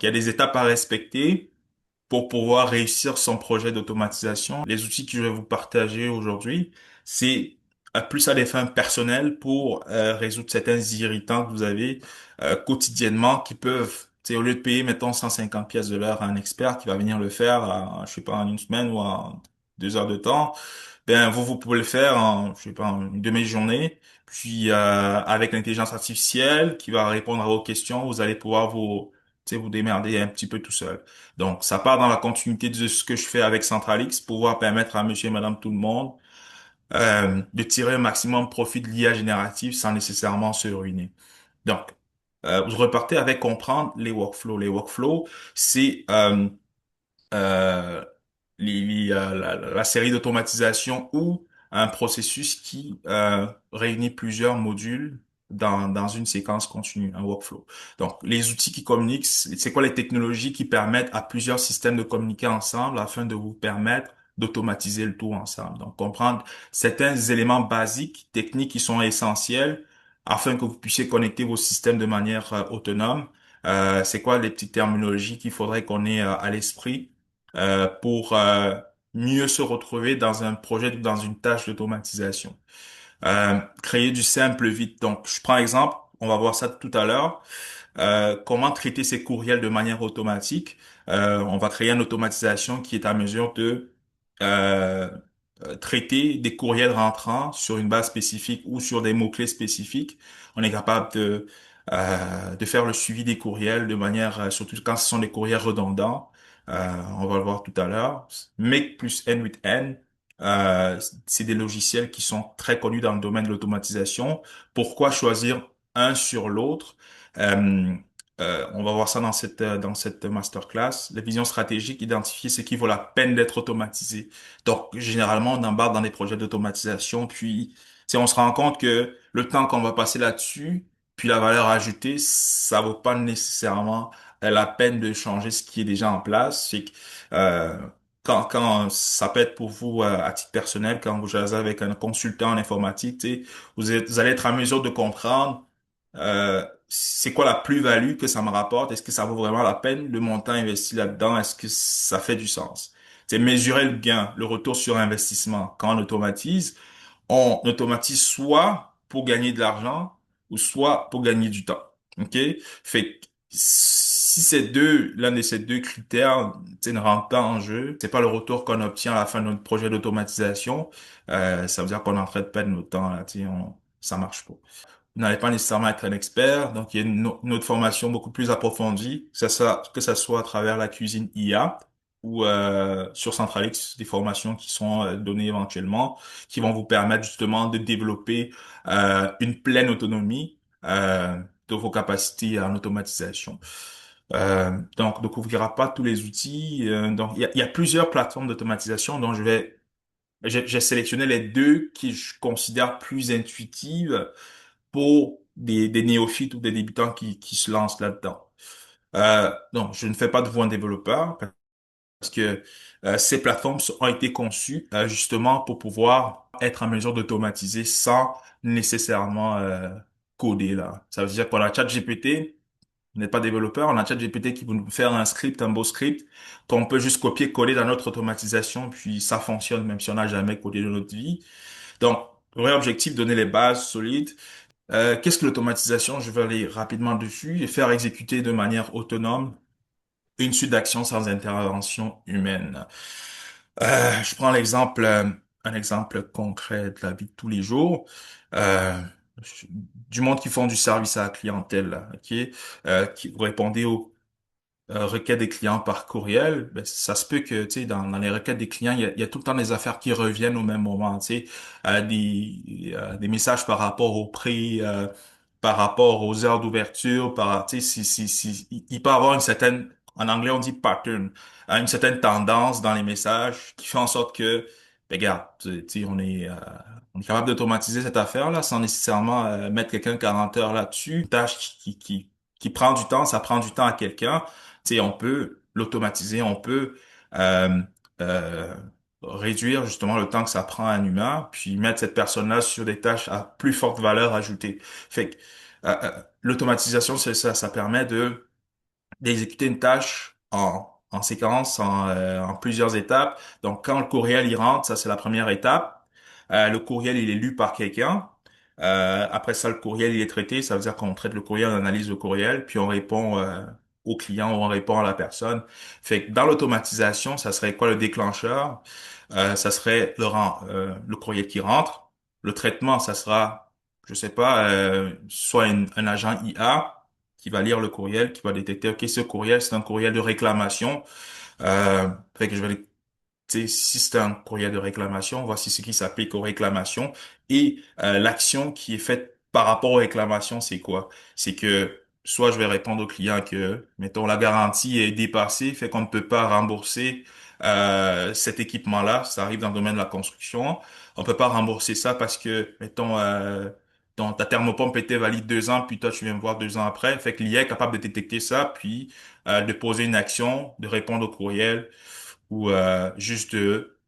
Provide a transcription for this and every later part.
Il y a des étapes à respecter pour pouvoir réussir son projet d'automatisation. Les outils que je vais vous partager aujourd'hui, c'est plus à des fins personnelles pour résoudre certains irritants que vous avez quotidiennement qui peuvent, tu sais, au lieu de payer, mettons, 150 pièces de l'heure à un expert qui va venir le faire, je sais pas, en une semaine ou en 2 heures de temps, ben vous pouvez le faire en, je sais pas, en une demi-journée. Puis avec l'intelligence artificielle qui va répondre à vos questions, vous allez pouvoir tu sais, vous démerder un petit peu tout seul. Donc, ça part dans la continuité de ce que je fais avec Centralix, pouvoir permettre à monsieur et madame tout le monde de tirer un maximum profit de l'IA générative sans nécessairement se ruiner. Donc, vous repartez avec comprendre les workflows. Les workflows, c'est euh, la série d'automatisation ou un processus qui réunit plusieurs modules dans une séquence continue, un workflow. Donc, les outils qui communiquent, c'est quoi les technologies qui permettent à plusieurs systèmes de communiquer ensemble afin de vous permettre d'automatiser le tout ensemble. Donc, comprendre certains éléments basiques, techniques qui sont essentiels afin que vous puissiez connecter vos systèmes de manière autonome. C'est quoi les petites terminologies qu'il faudrait qu'on ait à l'esprit pour mieux se retrouver dans un projet, dans une tâche d'automatisation. Créer du simple vite. Donc, je prends exemple, on va voir ça tout à l'heure. Comment traiter ces courriels de manière automatique. On va créer une automatisation qui est à mesure de euh, traiter des courriels rentrants sur une base spécifique ou sur des mots-clés spécifiques. On est capable de faire le suivi des courriels de manière, surtout quand ce sont des courriels redondants. On va le voir tout à l'heure. Make plus N with N. C'est des logiciels qui sont très connus dans le domaine de l'automatisation. Pourquoi choisir un sur l'autre? Euh, on va voir ça dans cette masterclass. La vision stratégique, identifier ce qui vaut la peine d'être automatisé. Donc, généralement, on embarque dans des projets d'automatisation, puis si on se rend compte que le temps qu'on va passer là-dessus, puis la valeur ajoutée, ça vaut pas nécessairement la peine de changer ce qui est déjà en place. C'est que euh, quand ça peut être pour vous à titre personnel, quand vous jasez avec un consultant en informatique, tu sais, vous allez être en mesure de comprendre c'est quoi la plus-value que ça me rapporte? Est-ce que ça vaut vraiment la peine le montant investi là-dedans? Est-ce que ça fait du sens? C'est mesurer le gain, le retour sur investissement. Quand on automatise soit pour gagner de l'argent ou soit pour gagner du temps. OK? Fait que si l'un de ces deux critères, tu sais, ne rentre pas en jeu, c'est pas le retour qu'on obtient à la fin de notre projet d'automatisation, ça veut dire qu'on est en train de perdre notre temps, là, tu sais, ça marche pas. Vous n'allez pas nécessairement être un expert, donc il y a une autre formation beaucoup plus approfondie, que ça soit à travers la cuisine IA ou sur Centralix, des formations qui sont données éventuellement, qui vont vous permettre justement de développer une pleine autonomie de vos capacités en automatisation. Donc, on ne couvrira pas tous les outils. Donc, il y a plusieurs plateformes d'automatisation dont j'ai sélectionné les deux qui je considère plus intuitives pour des néophytes ou des débutants qui se lancent là-dedans. Donc, je ne fais pas de vous un développeur parce que ces plateformes ont été conçues justement pour pouvoir être en mesure d'automatiser sans nécessairement coder là. Ça veut dire qu'on a ChatGPT, on n'est pas développeur, on a ChatGPT qui peut nous faire un script, un beau script qu'on peut juste copier-coller dans notre automatisation, puis ça fonctionne même si on n'a jamais codé de notre vie. Donc, vrai objectif, donner les bases solides. Qu'est-ce que l'automatisation? Je vais aller rapidement dessus et faire exécuter de manière autonome une suite d'actions sans intervention humaine. Je prends un exemple concret de la vie de tous les jours. Euh, du monde qui font du service à la clientèle, là, ok, qui vous répondez aux requêtes des clients par courriel, ben, ça se peut que, tu sais, dans les requêtes des clients, il y a tout le temps des affaires qui reviennent au même moment, tu sais, des messages par rapport au prix, par rapport aux heures d'ouverture, tu sais, il peut y avoir une certaine, en anglais on dit pattern, une certaine tendance dans les messages qui fait en sorte que, ben, regarde, tu sais, on est capable d'automatiser cette affaire-là sans nécessairement mettre quelqu'un 40 heures là-dessus. Une tâche qui prend du temps, ça prend du temps à quelqu'un. Tu sais, on peut l'automatiser, on peut euh, euh, réduire justement le temps que ça prend à un humain, puis mettre cette personne-là sur des tâches à plus forte valeur ajoutée. Fait que l'automatisation, c'est ça, ça permet d'exécuter une tâche en séquence, en plusieurs étapes. Donc, quand le courriel y rentre, ça c'est la première étape. Le courriel, il est lu par quelqu'un. Après ça, le courriel, il est traité. Ça veut dire qu'on traite le courriel, on analyse le courriel, puis on répond au client ou on répond à la personne. Fait que dans l'automatisation, ça serait quoi le déclencheur? Ça serait le courriel qui rentre. Le traitement, ça sera, je sais pas, soit un agent IA qui va lire le courriel, qui va détecter, OK, ce courriel, c'est un courriel de réclamation. Fait que je vais tu sais, si c'est un courriel de réclamation, voici ce qui s'applique aux réclamations. Et l'action qui est faite par rapport aux réclamations, c'est quoi? C'est que soit je vais répondre au client que, mettons, la garantie est dépassée, fait qu'on ne peut pas rembourser cet équipement-là. Ça arrive dans le domaine de la construction. On peut pas rembourser ça parce que, mettons, ta thermopompe était valide 2 ans, puis toi, tu viens me voir 2 ans après. Fait que l'IA est capable de détecter ça, puis de poser une action, de répondre au courriel ou juste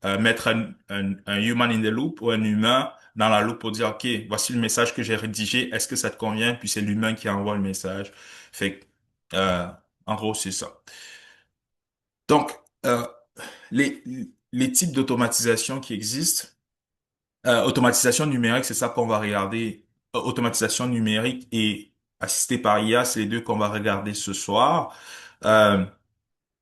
mettre un human in the loop ou un humain dans la loupe pour dire, OK, voici le message que j'ai rédigé, est-ce que ça te convient? Puis c'est l'humain qui envoie le message. Fait que, euh, en gros, c'est ça. Donc, les, les types d'automatisation qui existent, automatisation numérique, c'est ça qu'on va regarder. Automatisation numérique et assistée par IA, c'est les deux qu'on va regarder ce soir. Euh,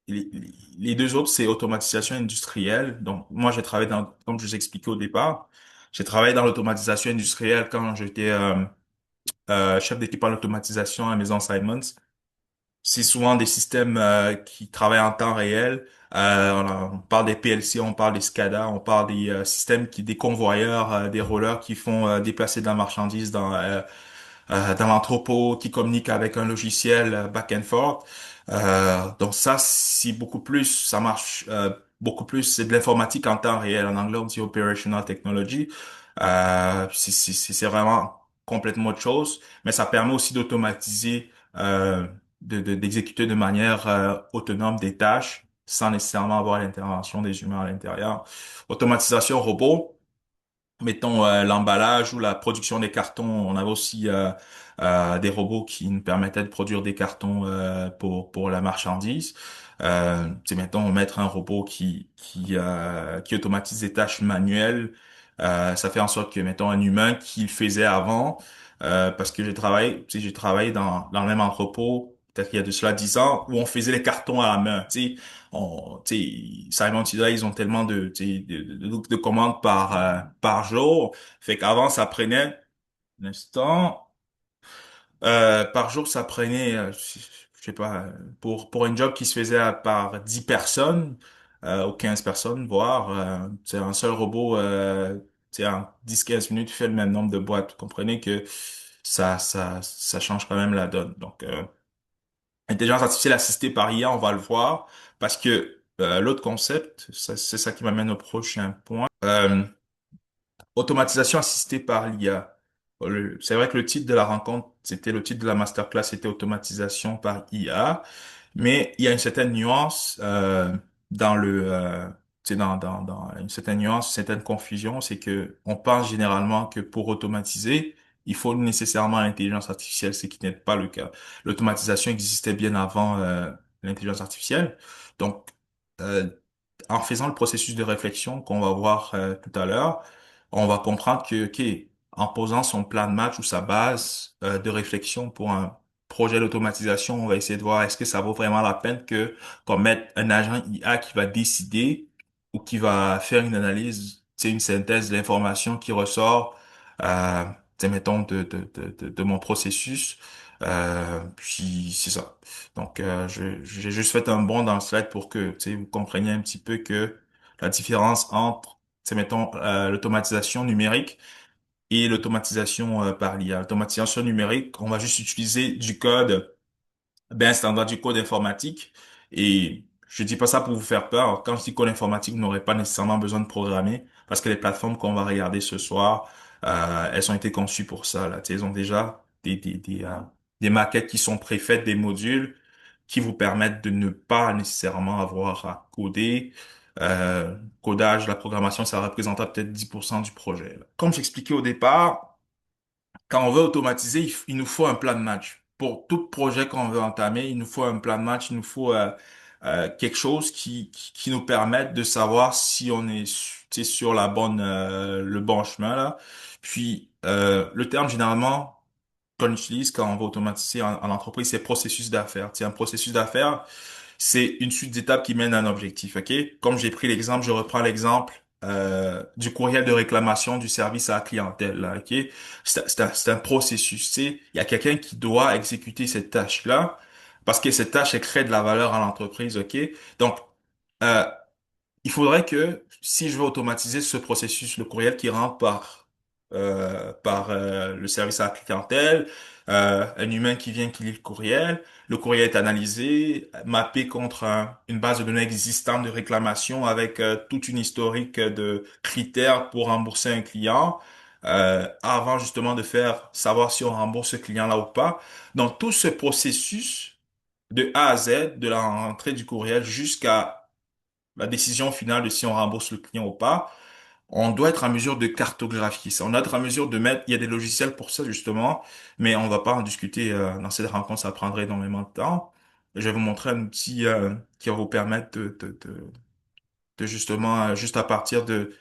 Les, les deux autres, c'est automatisation industrielle. Donc, moi, j'ai travaillé comme je vous ai expliqué au départ, j'ai travaillé dans l'automatisation industrielle quand j'étais chef d'équipe en automatisation à Maison Simons. C'est souvent des systèmes qui travaillent en temps réel. On parle des PLC, on parle des SCADA, on parle des systèmes des convoyeurs, des rollers qui font déplacer de la marchandise dans l'entrepôt, qui communiquent avec un logiciel back and forth. Donc ça, c'est beaucoup plus, ça marche beaucoup plus, c'est de l'informatique en temps réel. En anglais, on dit operational technology. C'est vraiment complètement autre chose, mais ça permet aussi d'automatiser, d'exécuter de manière autonome des tâches sans nécessairement avoir l'intervention des humains à l'intérieur. Automatisation robot. Mettons l'emballage ou la production des cartons. On avait aussi des robots qui nous permettaient de produire des cartons pour la marchandise. Mettons mettre un robot qui automatise des tâches manuelles. Ça fait en sorte que mettons un humain qui le faisait avant, parce que j'ai travaillé dans le même entrepôt peut-être qu'il y a de cela 10 ans où on faisait les cartons à la main. Tu sais, Simon Tida, ils ont tellement tu sais, de commandes par jour. Fait qu'avant, ça prenait, un instant, par jour, ça prenait, je sais pas, pour un job qui se faisait par 10 personnes, ou 15 personnes, voire, c'est un seul robot, en 10-15 minutes, fait le même nombre de boîtes. Vous comprenez que ça change quand même la donne. Donc, intelligence artificielle assistée par IA, on va le voir, parce que l'autre concept, c'est ça qui m'amène au prochain point. Automatisation assistée par l'IA. C'est vrai que le titre de la rencontre, c'était le titre de la masterclass, c'était automatisation par IA, mais il y a une certaine nuance dans tu sais, dans une certaine nuance, une certaine confusion, c'est que on pense généralement que pour automatiser, il faut nécessairement l'intelligence artificielle, ce qui n'est pas le cas. L'automatisation existait bien avant l'intelligence artificielle, donc euh, en faisant le processus de réflexion qu'on va voir tout à l'heure, on va comprendre que, OK, en posant son plan de match ou sa base de réflexion pour un projet d'automatisation, on va essayer de voir est-ce que ça vaut vraiment la peine que qu'on mette un agent IA qui va décider ou qui va faire une analyse, c'est une synthèse de l'information qui ressort, euh, mettons, de mon processus. Puis c'est ça. Donc, j'ai juste fait un bond dans le slide pour que, vous compreniez un petit peu que la différence entre, mettons, l'automatisation numérique et l'automatisation par l'IA. L'automatisation numérique, on va juste utiliser du code ben, standard du code informatique. Et je dis pas ça pour vous faire peur. Quand je dis code informatique, vous n'aurez pas nécessairement besoin de programmer parce que les plateformes qu'on va regarder ce soir, elles ont été conçues pour ça, là. Tu sais, elles ont déjà des maquettes qui sont préfaites, des modules qui vous permettent de ne pas nécessairement avoir à coder. Codage, la programmation, ça représentera peut-être 10% du projet, là. Comme j'expliquais au départ, quand on veut automatiser, il nous faut un plan de match. pour tout projet qu'on veut entamer, il nous faut un plan de match, il nous faut quelque chose qui nous permette de savoir si on est tu sais, sur la bonne le bon chemin là. Puis le terme généralement qu'on utilise quand on va automatiser en entreprise, c'est processus d'affaires. Tu sais, un processus d'affaires, c'est une suite d'étapes qui mène à un objectif, OK? Comme j'ai pris l'exemple, je reprends l'exemple du courriel de réclamation du service à la clientèle, là, OK? C'est un processus, tu sais. Il y a quelqu'un qui doit exécuter cette tâche-là parce que cette tâche, elle crée de la valeur à l'entreprise, OK? Donc, euh, il faudrait que si je veux automatiser ce processus, le courriel qui rentre par le service à la clientèle, un humain qui vient qui lit le courriel est analysé, mappé contre une base de données existante de réclamation avec toute une historique de critères pour rembourser un client. Avant justement de faire savoir si on rembourse ce client-là ou pas. Donc tout ce processus de A à Z, de la rentrée du courriel jusqu'à la décision finale de si on rembourse le client ou pas, on doit être en mesure de cartographier ça. On doit être en mesure de mettre, il y a des logiciels pour ça justement, mais on va pas en discuter dans cette rencontre, ça prendrait énormément de temps. Je vais vous montrer un outil qui va vous permettre de justement, juste à partir de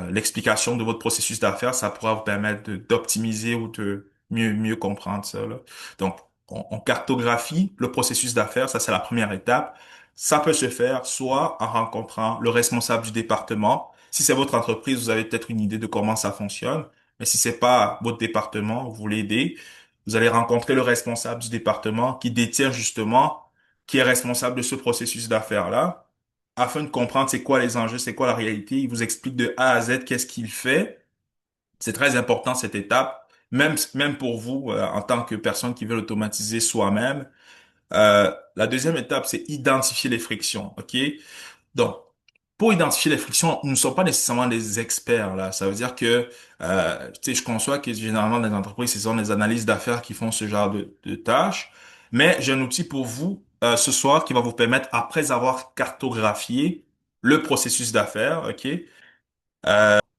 l'explication de votre processus d'affaires, ça pourra vous permettre d'optimiser ou de mieux comprendre ça, là. Donc, on cartographie le processus d'affaires, ça c'est la première étape. Ça peut se faire soit en rencontrant le responsable du département. Si c'est votre entreprise, vous avez peut-être une idée de comment ça fonctionne. Mais si c'est pas votre département, vous voulez aider, vous allez rencontrer le responsable du département qui détient justement, qui est responsable de ce processus d'affaires-là afin de comprendre c'est quoi les enjeux, c'est quoi la réalité. Il vous explique de A à Z qu'est-ce qu'il fait. C'est très important cette étape, même pour vous en tant que personne qui veut l'automatiser soi-même. La deuxième étape, c'est identifier les frictions. OK? Donc, pour identifier les frictions, nous ne sommes pas nécessairement des experts là. Ça veut dire que, tu sais, je conçois que généralement les entreprises, ce sont des analystes d'affaires qui font ce genre de tâches. Mais j'ai un outil pour vous ce soir qui va vous permettre, après avoir cartographié le processus d'affaires, ok.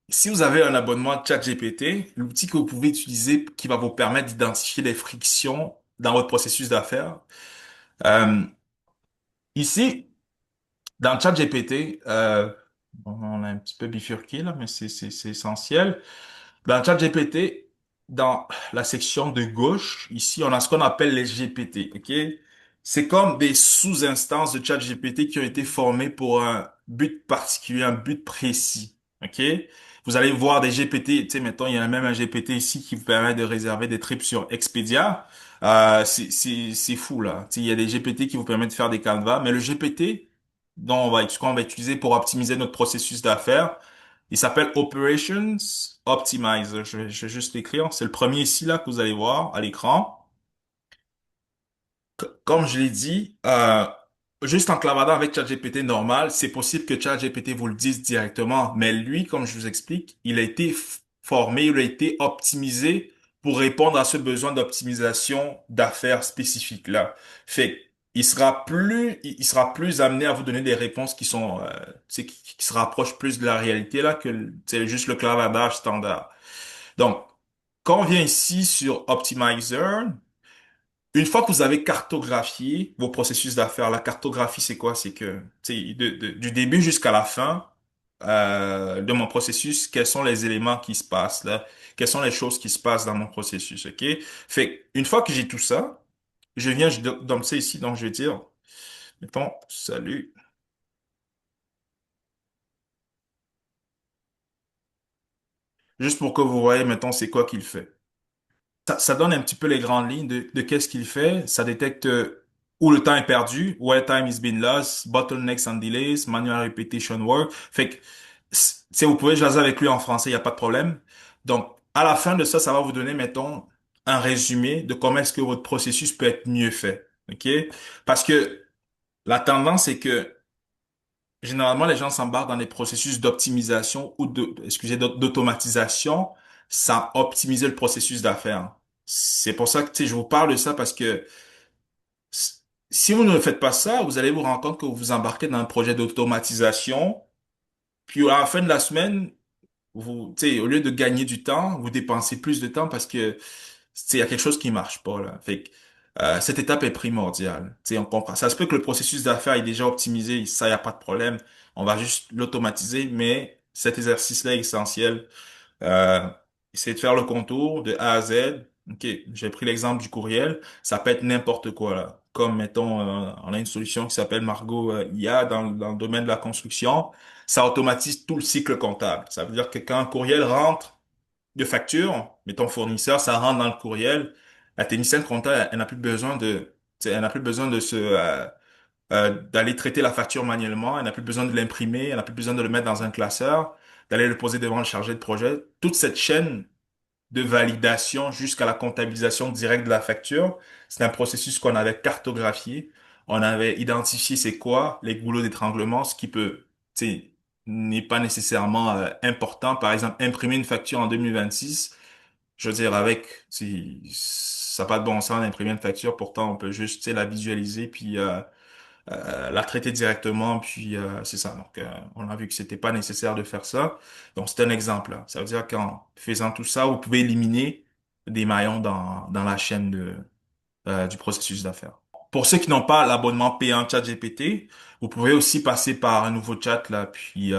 Si vous avez un abonnement ChatGPT, l'outil que vous pouvez utiliser qui va vous permettre d'identifier les frictions dans votre processus d'affaires. Euh, ici. Dans ChatGPT, on a un petit peu bifurqué là, mais c'est essentiel. Dans ChatGPT, dans la section de gauche, ici, on a ce qu'on appelle les GPT, ok? C'est comme des sous-instances de ChatGPT qui ont été formées pour un but particulier, un but précis, ok? Vous allez voir des GPT, tu sais, mettons, il y a même un GPT ici qui vous permet de réserver des trips sur Expedia. C'est fou, là. Tu sais, il y a des GPT qui vous permettent de faire des canevas, mais le GPT qu'on va utiliser pour optimiser notre processus d'affaires, il s'appelle Operations Optimizer. Je vais juste l'écrire. C'est le premier ici, là, que vous allez voir à l'écran. Comme je l'ai dit, juste en clavardant avec ChatGPT normal, c'est possible que ChatGPT vous le dise directement, mais lui, comme je vous explique, il a été formé, il a été optimisé pour répondre à ce besoin d'optimisation d'affaires spécifique là. Fait il sera plus amené à vous donner des réponses qui sont, tu sais, qui se rapprochent plus de la réalité là que c'est juste le clavardage standard. Donc, quand on vient ici sur Optimizer, une fois que vous avez cartographié vos processus d'affaires, la cartographie, c'est quoi? C'est que, tu sais, du début jusqu'à la fin de mon processus, quels sont les éléments qui se passent là? Quelles sont les choses qui se passent dans mon processus, OK? Fait que, une fois que j'ai tout ça, je donne ça ici, donc je vais dire, mettons, salut, juste pour que vous voyez, mettons, c'est quoi qu'il fait. Ça donne un petit peu les grandes lignes de qu'est-ce qu'il fait. Ça détecte où le temps est perdu, where time is being lost, bottlenecks and delays, manual repetition work. Fait que, vous pouvez jaser avec lui en français, il n'y a pas de problème. Donc, à la fin de ça, ça va vous donner, mettons, un résumé de comment est-ce que votre processus peut être mieux fait. OK? Parce que la tendance, c'est que généralement, les gens s'embarquent dans des processus d'optimisation ou d'automatisation sans optimiser le processus d'affaires. C'est pour ça que, tu sais, je vous parle de ça parce que s- si vous ne faites pas ça, vous allez vous rendre compte que vous vous embarquez dans un projet d'automatisation, puis à la fin de la semaine, tu sais, au lieu de gagner du temps, vous dépensez plus de temps parce que il y a quelque chose qui marche pas là. Fait que, cette étape est primordiale. Tu sais, on comprend. Ça se peut que le processus d'affaires est déjà optimisé, ça, y a pas de problème. On va juste l'automatiser, mais cet exercice-là est essentiel. Euh, Essayer de faire le contour de A à Z. OK, j'ai pris l'exemple du courriel. Ça peut être n'importe quoi, là. Comme, mettons, on a une solution qui s'appelle Margot IA dans le domaine de la construction. Ça automatise tout le cycle comptable. Ça veut dire que quand un courriel rentre de facture, mettons fournisseur, ça rentre dans le courriel, la technicienne comptable, elle n'a plus besoin de, tu sais, elle n'a plus besoin de d'aller traiter la facture manuellement, elle n'a plus besoin de l'imprimer, elle n'a plus besoin de le mettre dans un classeur, d'aller le poser devant le chargé de projet. Toute cette chaîne de validation jusqu'à la comptabilisation directe de la facture, c'est un processus qu'on avait cartographié. On avait identifié c'est quoi les goulots d'étranglement, ce qui peut, tu sais, n'est pas nécessairement important. Par exemple, imprimer une facture en 2026, je veux dire, ça n'a pas de bon sens d'imprimer une facture, pourtant on peut juste, tu sais, la visualiser puis la traiter directement, puis c'est ça. Donc, on a vu que c'était pas nécessaire de faire ça. Donc, c'est un exemple, là. Ça veut dire qu'en faisant tout ça, vous pouvez éliminer des maillons dans la chaîne du processus d'affaires. Pour ceux qui n'ont pas l'abonnement payant ChatGPT, vous pouvez aussi passer par un nouveau chat, là, puis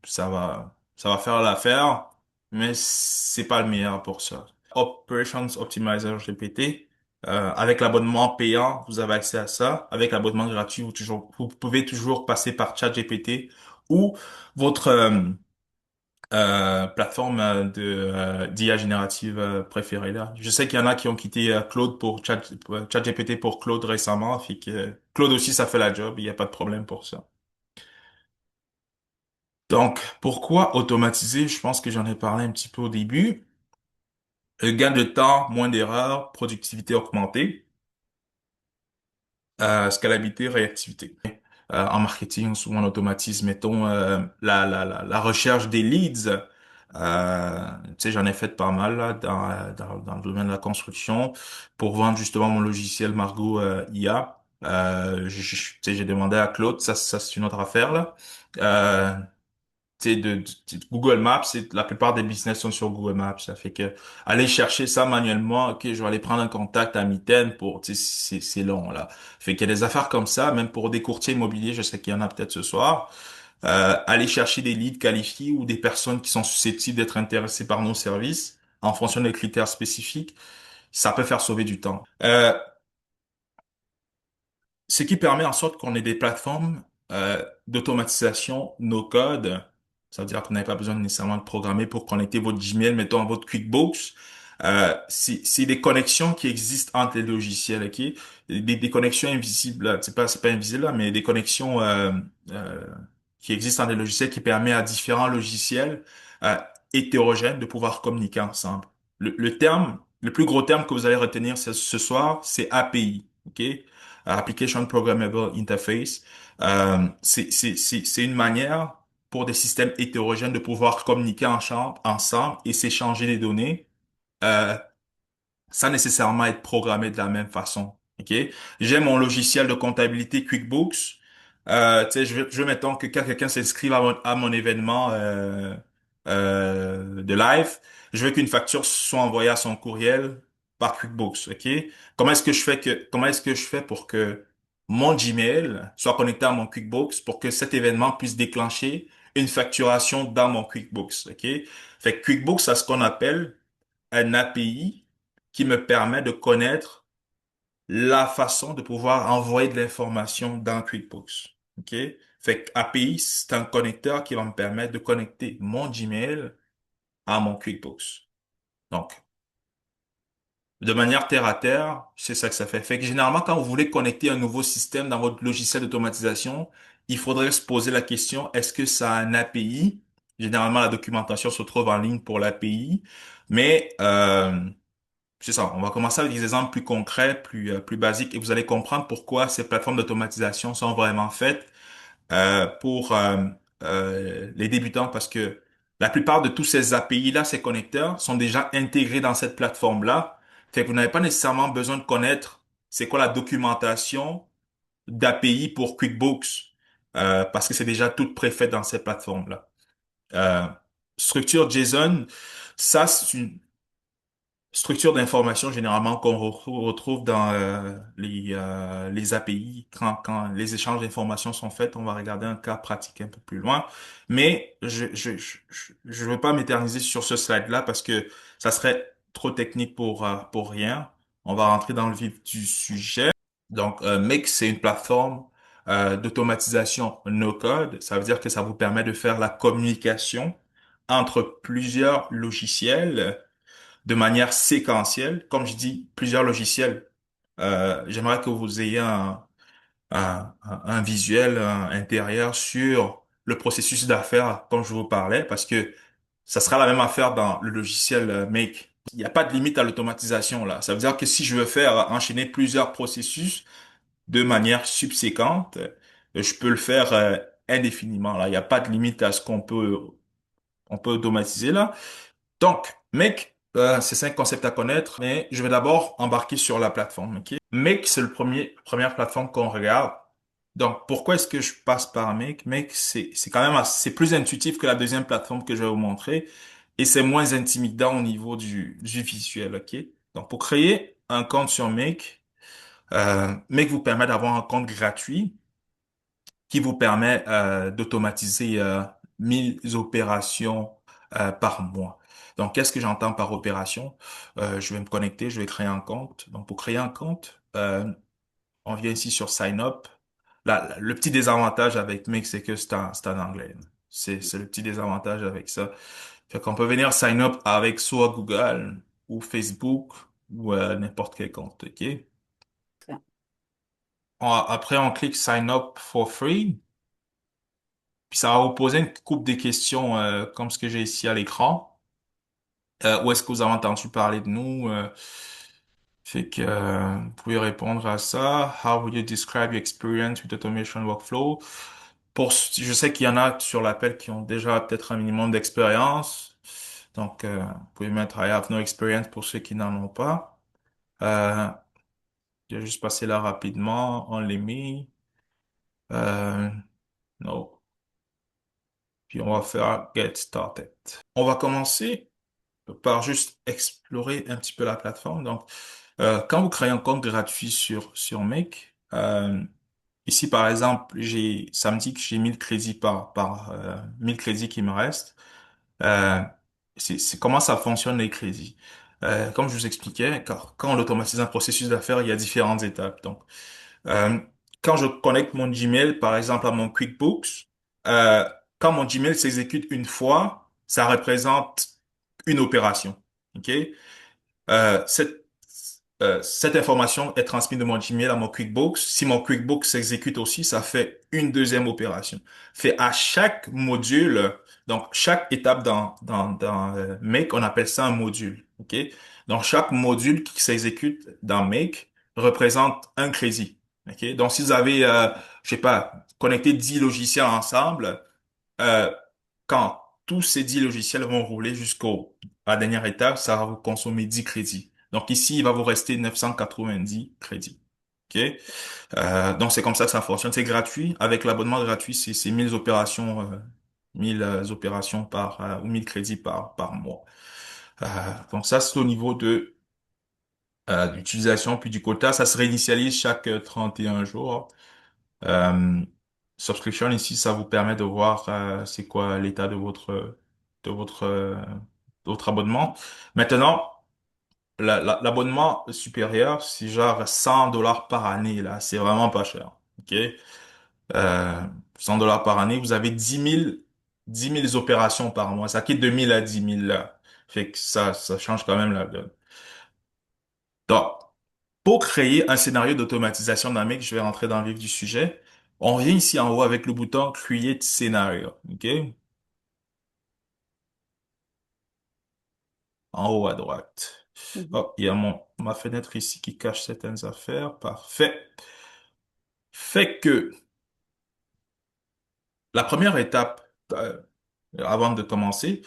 ça va faire l'affaire, mais c'est pas le meilleur pour ça. Operations Optimizer GPT. Avec l'abonnement payant, vous avez accès à ça. Avec l'abonnement gratuit, vous pouvez toujours passer par ChatGPT ou votre plateforme d'IA générative préférée là. Je sais qu'il y en a qui ont quitté Claude pour ChatGPT pour Claude récemment, fait que Claude aussi ça fait la job, il n'y a pas de problème pour ça. Donc, pourquoi automatiser? Je pense que j'en ai parlé un petit peu au début. Gain de temps, moins d'erreurs, productivité augmentée. Scalabilité, réactivité. En marketing, souvent on automatise, mettons, la recherche des leads. Tu sais, j'en ai fait pas mal là, dans le domaine de la construction pour vendre justement mon logiciel Margot IA. Tu sais, j'ai demandé à Claude, ça c'est une autre affaire là. Tu sais, Google Maps, c'est la plupart des business sont sur Google Maps. Ça fait que aller chercher ça manuellement, ok, je vais aller prendre un contact à Mitaine pour, tu sais, c'est long là. Fait qu'il y a des affaires comme ça, même pour des courtiers immobiliers, je sais qu'il y en a peut-être ce soir. Aller chercher des leads qualifiés ou des personnes qui sont susceptibles d'être intéressées par nos services en fonction des critères spécifiques, ça peut faire sauver du temps. Ce qui permet en sorte qu'on ait des plateformes d'automatisation no code. Ça veut dire qu'on n'avait pas besoin nécessairement de programmer pour connecter votre Gmail, mettons, à votre QuickBooks. C'est des connexions qui existent entre les logiciels, ok? Des connexions invisibles, là. C'est pas invisible, là, mais des connexions euh, qui existent entre les logiciels qui permet à différents logiciels euh, hétérogènes de pouvoir communiquer ensemble. Le terme, le plus gros terme que vous allez retenir ce soir, c'est API, ok? Application Programmable Interface. C'est une manière pour des systèmes hétérogènes de pouvoir communiquer ensemble et s'échanger des données euh, sans nécessairement être programmé de la même façon. OK? J'ai mon logiciel de comptabilité QuickBooks. Tu sais, je veux mettons que quand quelqu'un s'inscrive à mon événement de live, je veux qu'une facture soit envoyée à son courriel par QuickBooks. OK? Comment est-ce que je fais pour que mon Gmail soit connecté à mon QuickBooks pour que cet événement puisse déclencher une facturation dans mon QuickBooks. OK? Fait que QuickBooks, c'est ce qu'on appelle un API qui me permet de connaître la façon de pouvoir envoyer de l'information dans QuickBooks. OK? Fait que API, c'est un connecteur qui va me permettre de connecter mon Gmail à mon QuickBooks. Donc, de manière terre à terre, c'est ça que ça fait. Fait que généralement, quand vous voulez connecter un nouveau système dans votre logiciel d'automatisation, il faudrait se poser la question, est-ce que ça a un API? Généralement, la documentation se trouve en ligne pour l'API, mais c'est ça. On va commencer avec des exemples plus concrets, plus basiques, et vous allez comprendre pourquoi ces plateformes d'automatisation sont vraiment faites pour les débutants, parce que la plupart de tous ces API-là, ces connecteurs, sont déjà intégrés dans cette plateforme-là. Fait que vous n'avez pas nécessairement besoin de connaître c'est quoi la documentation d'API pour QuickBooks, parce que c'est déjà tout préfait dans cette plateforme-là. Euh, Structure JSON, ça, structure d'information généralement qu'on retrouve dans les API. Quand les échanges d'informations sont faits, on va regarder un cas pratique un peu plus loin. Mais je veux pas m'éterniser sur ce slide-là parce que ça serait trop technique pour rien. On va rentrer dans le vif du sujet. Donc, Make, c'est une plateforme d'automatisation no-code. Ça veut dire que ça vous permet de faire la communication entre plusieurs logiciels de manière séquentielle. Comme je dis, plusieurs logiciels. J'aimerais que vous ayez un visuel intérieur sur le processus d'affaires comme je vous parlais, parce que ça sera la même affaire dans le logiciel Make. Il n'y a pas de limite à l'automatisation là. Ça veut dire que si je veux faire enchaîner plusieurs processus de manière subséquente, je peux le faire indéfiniment là. Il n'y a pas de limite à ce qu'on peut automatiser là. Donc, Make, c'est 5 concepts à connaître, mais je vais d'abord embarquer sur la plateforme, ok? Make, c'est première plateforme qu'on regarde. Donc, pourquoi est-ce que je passe par Make? Make, c'est quand même c'est plus intuitif que la deuxième plateforme que je vais vous montrer et c'est moins intimidant au niveau du visuel, ok? Donc, pour créer un compte sur Make, Make vous permet d'avoir un compte gratuit qui vous permet d'automatiser 1000 opérations par mois. Donc, qu'est-ce que j'entends par opération? Je vais me connecter, je vais créer un compte. Donc, pour créer un compte, on vient ici sur Sign Up. Là, le petit désavantage avec Make, c'est que c'est en anglais. C'est le petit désavantage avec ça. Fait qu'on peut venir Sign Up avec soit Google ou Facebook ou n'importe quel compte, OK? Après, on clique Sign Up for free. Puis ça va vous poser une couple de questions comme ce que j'ai ici à l'écran. Où est-ce que vous avez entendu parler de nous? Fait que vous pouvez répondre à ça. How would you describe your experience with automation workflow? Je sais qu'il y en a sur l'appel qui ont déjà peut-être un minimum d'expérience. Donc, vous pouvez mettre I have no experience pour ceux qui n'en ont pas. Euh, je vais juste passer là rapidement. On les mis. Euh, no. Puis on va faire get started. On va commencer par juste explorer un petit peu la plateforme. Donc, quand vous créez un compte gratuit sur Make, ici par exemple, ça me dit que j'ai 1000 crédits 1000 crédits qui me restent. Euh, c'est comment ça fonctionne les crédits. Comme je vous expliquais, quand on automatise un processus d'affaires, il y a différentes étapes. Donc, euh, quand je connecte mon Gmail, par exemple, à mon QuickBooks, euh, quand mon Gmail s'exécute une fois, ça représente une opération. OK? Euh, cette, cette information est transmise de mon Gmail à mon QuickBooks. Si mon QuickBooks s'exécute aussi, ça fait une deuxième opération. Fait à chaque module, donc chaque étape dans Make, on appelle ça un module. OK? Donc chaque module qui s'exécute dans Make représente un crédit. OK? Donc si vous avez, je sais pas, connecté 10 logiciels ensemble, euh, quand tous ces 10 logiciels vont rouler à la dernière étape, ça va vous consommer 10 crédits. Donc ici, il va vous rester 990 crédits. OK? Donc c'est comme ça que ça fonctionne. C'est gratuit. Avec l'abonnement gratuit, c'est 1000 opérations, 1000 opérations ou 1000 crédits par mois. Donc ça, c'est au niveau de l'utilisation. Puis du quota, ça se réinitialise chaque 31 jours. Euh, Subscription ici, ça vous permet de voir c'est quoi l'état de votre euh, de votre abonnement. Maintenant, l'abonnement supérieur, c'est genre 100 dollars par année là, c'est vraiment pas cher. OK? 100 dollars par année, vous avez 10 000 opérations par mois. Ça quitte de 1000 à 10 000 là. Fait que ça change quand même la donne. Donc, pour créer un scénario d'automatisation dynamique, je vais rentrer dans le vif du sujet. On vient ici en haut avec le bouton Create Scenario. OK? En haut à droite. Mhm. Oh, il y a ma fenêtre ici qui cache certaines affaires. Parfait. Fait que la première étape, avant de commencer,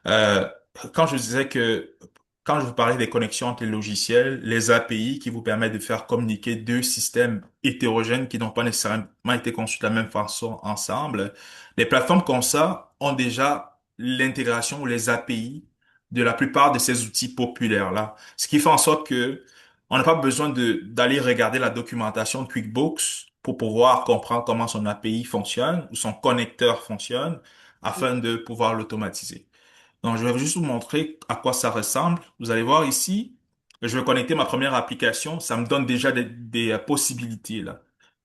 euh, quand je disais que, quand je vous parlais des connexions entre les logiciels, les API qui vous permettent de faire communiquer deux systèmes hétérogènes qui n'ont pas nécessairement été conçus de la même façon ensemble, les plateformes comme ça ont déjà l'intégration ou les API de la plupart de ces outils populaires-là. Ce qui fait en sorte que on n'a pas besoin d'aller regarder la documentation de QuickBooks pour pouvoir comprendre comment son API fonctionne ou son connecteur fonctionne afin de pouvoir l'automatiser. Donc, je vais juste vous montrer à quoi ça ressemble. Vous allez voir ici, je vais connecter ma première application. Ça me donne déjà des possibilités là.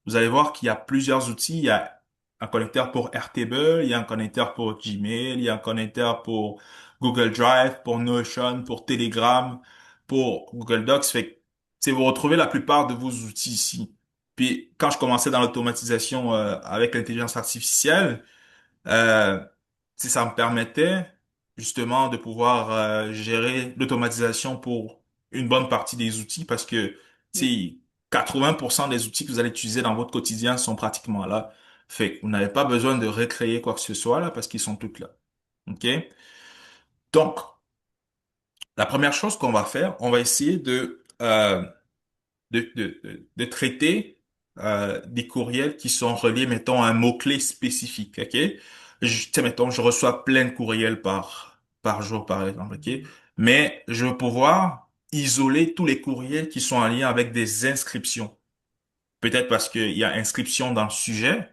Vous allez voir qu'il y a plusieurs outils. Il y a un connecteur pour Airtable, il y a un connecteur pour Gmail, il y a un connecteur pour Google Drive, pour Notion, pour Telegram, pour Google Docs. Fait que, c'est vous retrouvez la plupart de vos outils ici. Puis, quand je commençais dans l'automatisation avec l'intelligence artificielle, euh, si ça me permettait justement de pouvoir gérer l'automatisation pour une bonne partie des outils parce que Mm. tu sais, 80% des outils que vous allez utiliser dans votre quotidien sont pratiquement là. Fait que vous n'avez pas besoin de recréer quoi que ce soit là parce qu'ils sont tous là. OK? Donc, la première chose qu'on va faire, on va essayer de traiter des courriels qui sont reliés, mettons, à un mot-clé spécifique, OK? Tu sais, mettons, je reçois plein de courriels par jour, par exemple, OK? Mais je veux pouvoir isoler tous les courriels qui sont en lien avec des inscriptions. Peut-être parce qu'il y a inscription dans le sujet,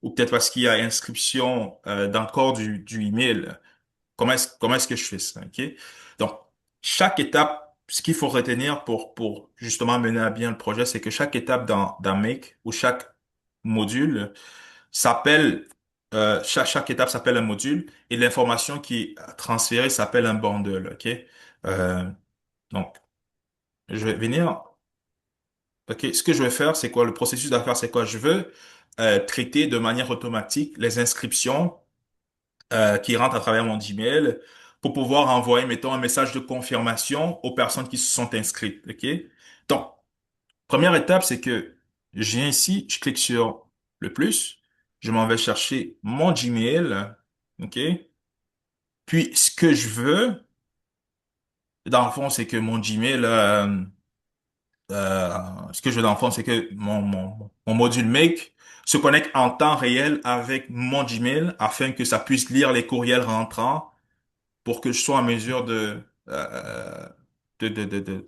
ou peut-être parce qu'il y a inscription dans le corps du email. Comment est-ce que je fais ça, OK? Donc, chaque étape, ce qu'il faut retenir pour justement mener à bien le projet, c'est que chaque étape dans Make ou chaque module s'appelle, chaque étape s'appelle un module et l'information qui est transférée s'appelle un bundle, OK? Euh, donc, je vais venir, OK, ce que je vais faire, c'est quoi? Le processus d'affaires, c'est quoi? Je veux traiter de manière automatique les inscriptions qui rentre à travers mon Gmail pour pouvoir envoyer, mettons, un message de confirmation aux personnes qui se sont inscrites. OK? Donc, première étape, c'est que je viens ici, je clique sur le plus, je m'en vais chercher mon Gmail. OK? Puis, ce que je veux, dans le fond, c'est que mon Gmail, ce que je veux dans le fond, c'est que mon module Make se connecte en temps réel avec mon Gmail afin que ça puisse lire les courriels rentrants pour que je sois en mesure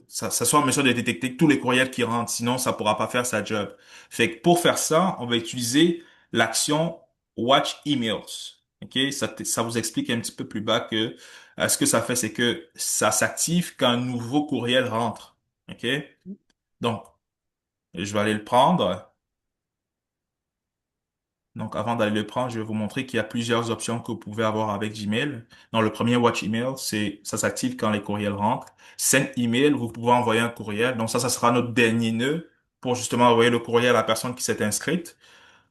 ça soit en mesure de détecter tous les courriels qui rentrent. Sinon, ça pourra pas faire sa job. Fait que pour faire ça, on va utiliser l'action Watch Emails. OK? Ça vous explique un petit peu plus bas que ce que ça fait, c'est que ça s'active quand un nouveau courriel rentre. OK? Donc, je vais aller le prendre. Donc, avant d'aller le prendre, je vais vous montrer qu'il y a plusieurs options que vous pouvez avoir avec Gmail. Donc, le premier Watch Email, ça s'active quand les courriels rentrent. Send Email, vous pouvez envoyer un courriel. Donc, ça sera notre dernier nœud pour justement envoyer le courriel à la personne qui s'est inscrite.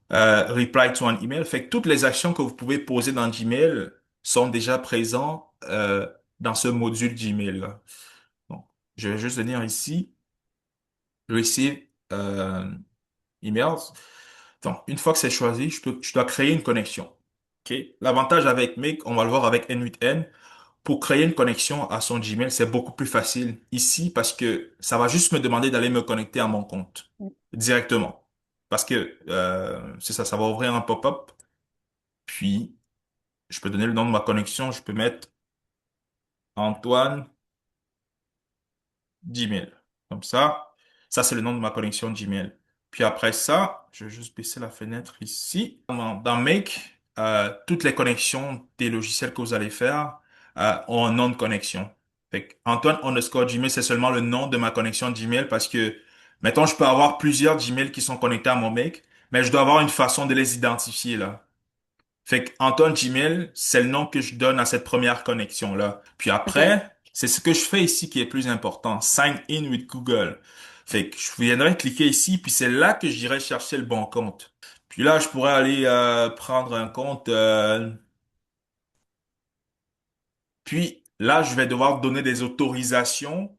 Reply to an email. Fait que toutes les actions que vous pouvez poser dans Gmail sont déjà présentes, dans ce module Gmail là. Donc, je vais juste venir ici, receive, emails. Donc, une fois que c'est choisi, je dois créer une connexion. OK? L'avantage avec Make, on va le voir avec N8N, pour créer une connexion à son Gmail, c'est beaucoup plus facile ici parce que ça va juste me demander d'aller me connecter à mon compte directement. Parce que c'est ça, ça va ouvrir un pop-up. Puis, je peux donner le nom de ma connexion. Je peux mettre Antoine Gmail. Comme ça c'est le nom de ma connexion Gmail. Puis après ça, je vais juste baisser la fenêtre ici. Dans Make, toutes les connexions des logiciels que vous allez faire ont un nom de connexion. Fait que Antoine underscore Gmail, c'est seulement le nom de ma connexion Gmail parce que, mettons, je peux avoir plusieurs Gmail qui sont connectés à mon Make, mais je dois avoir une façon de les identifier là. Fait que Antoine Gmail, c'est le nom que je donne à cette première connexion-là. Puis OK. après, c'est ce que je fais ici qui est plus important. Sign in with Google. Fait que je viendrai cliquer ici, puis c'est là que j'irai chercher le bon compte. Puis là, je pourrais aller prendre un compte. Puis là, je vais devoir donner des autorisations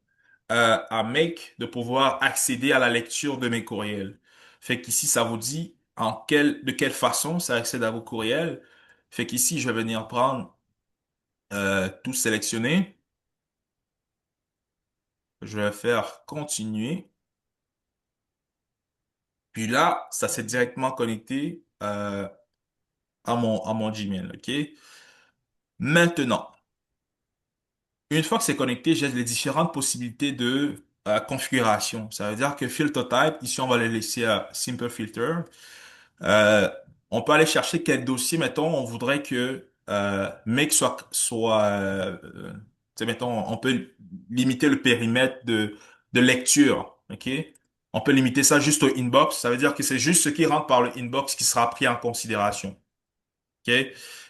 à Make de pouvoir accéder à la lecture de mes courriels. Fait qu'ici, ça vous dit de quelle façon ça accède à vos courriels. Fait qu'ici, je vais venir prendre tout sélectionner. Je vais faire continuer. Puis là, ça s'est directement connecté à mon Gmail. OK? Maintenant, Une fois que c'est connecté, j'ai les différentes possibilités de configuration. Ça veut dire que filter type, ici, on va le laisser à simple filter. Euh, on peut aller chercher quel dossier, mettons, on voudrait que make tu sais, mettons, on peut limiter le périmètre de lecture, ok? On peut limiter ça juste au inbox. Ça veut dire que c'est juste ce qui rentre par le inbox qui sera pris en considération, ok?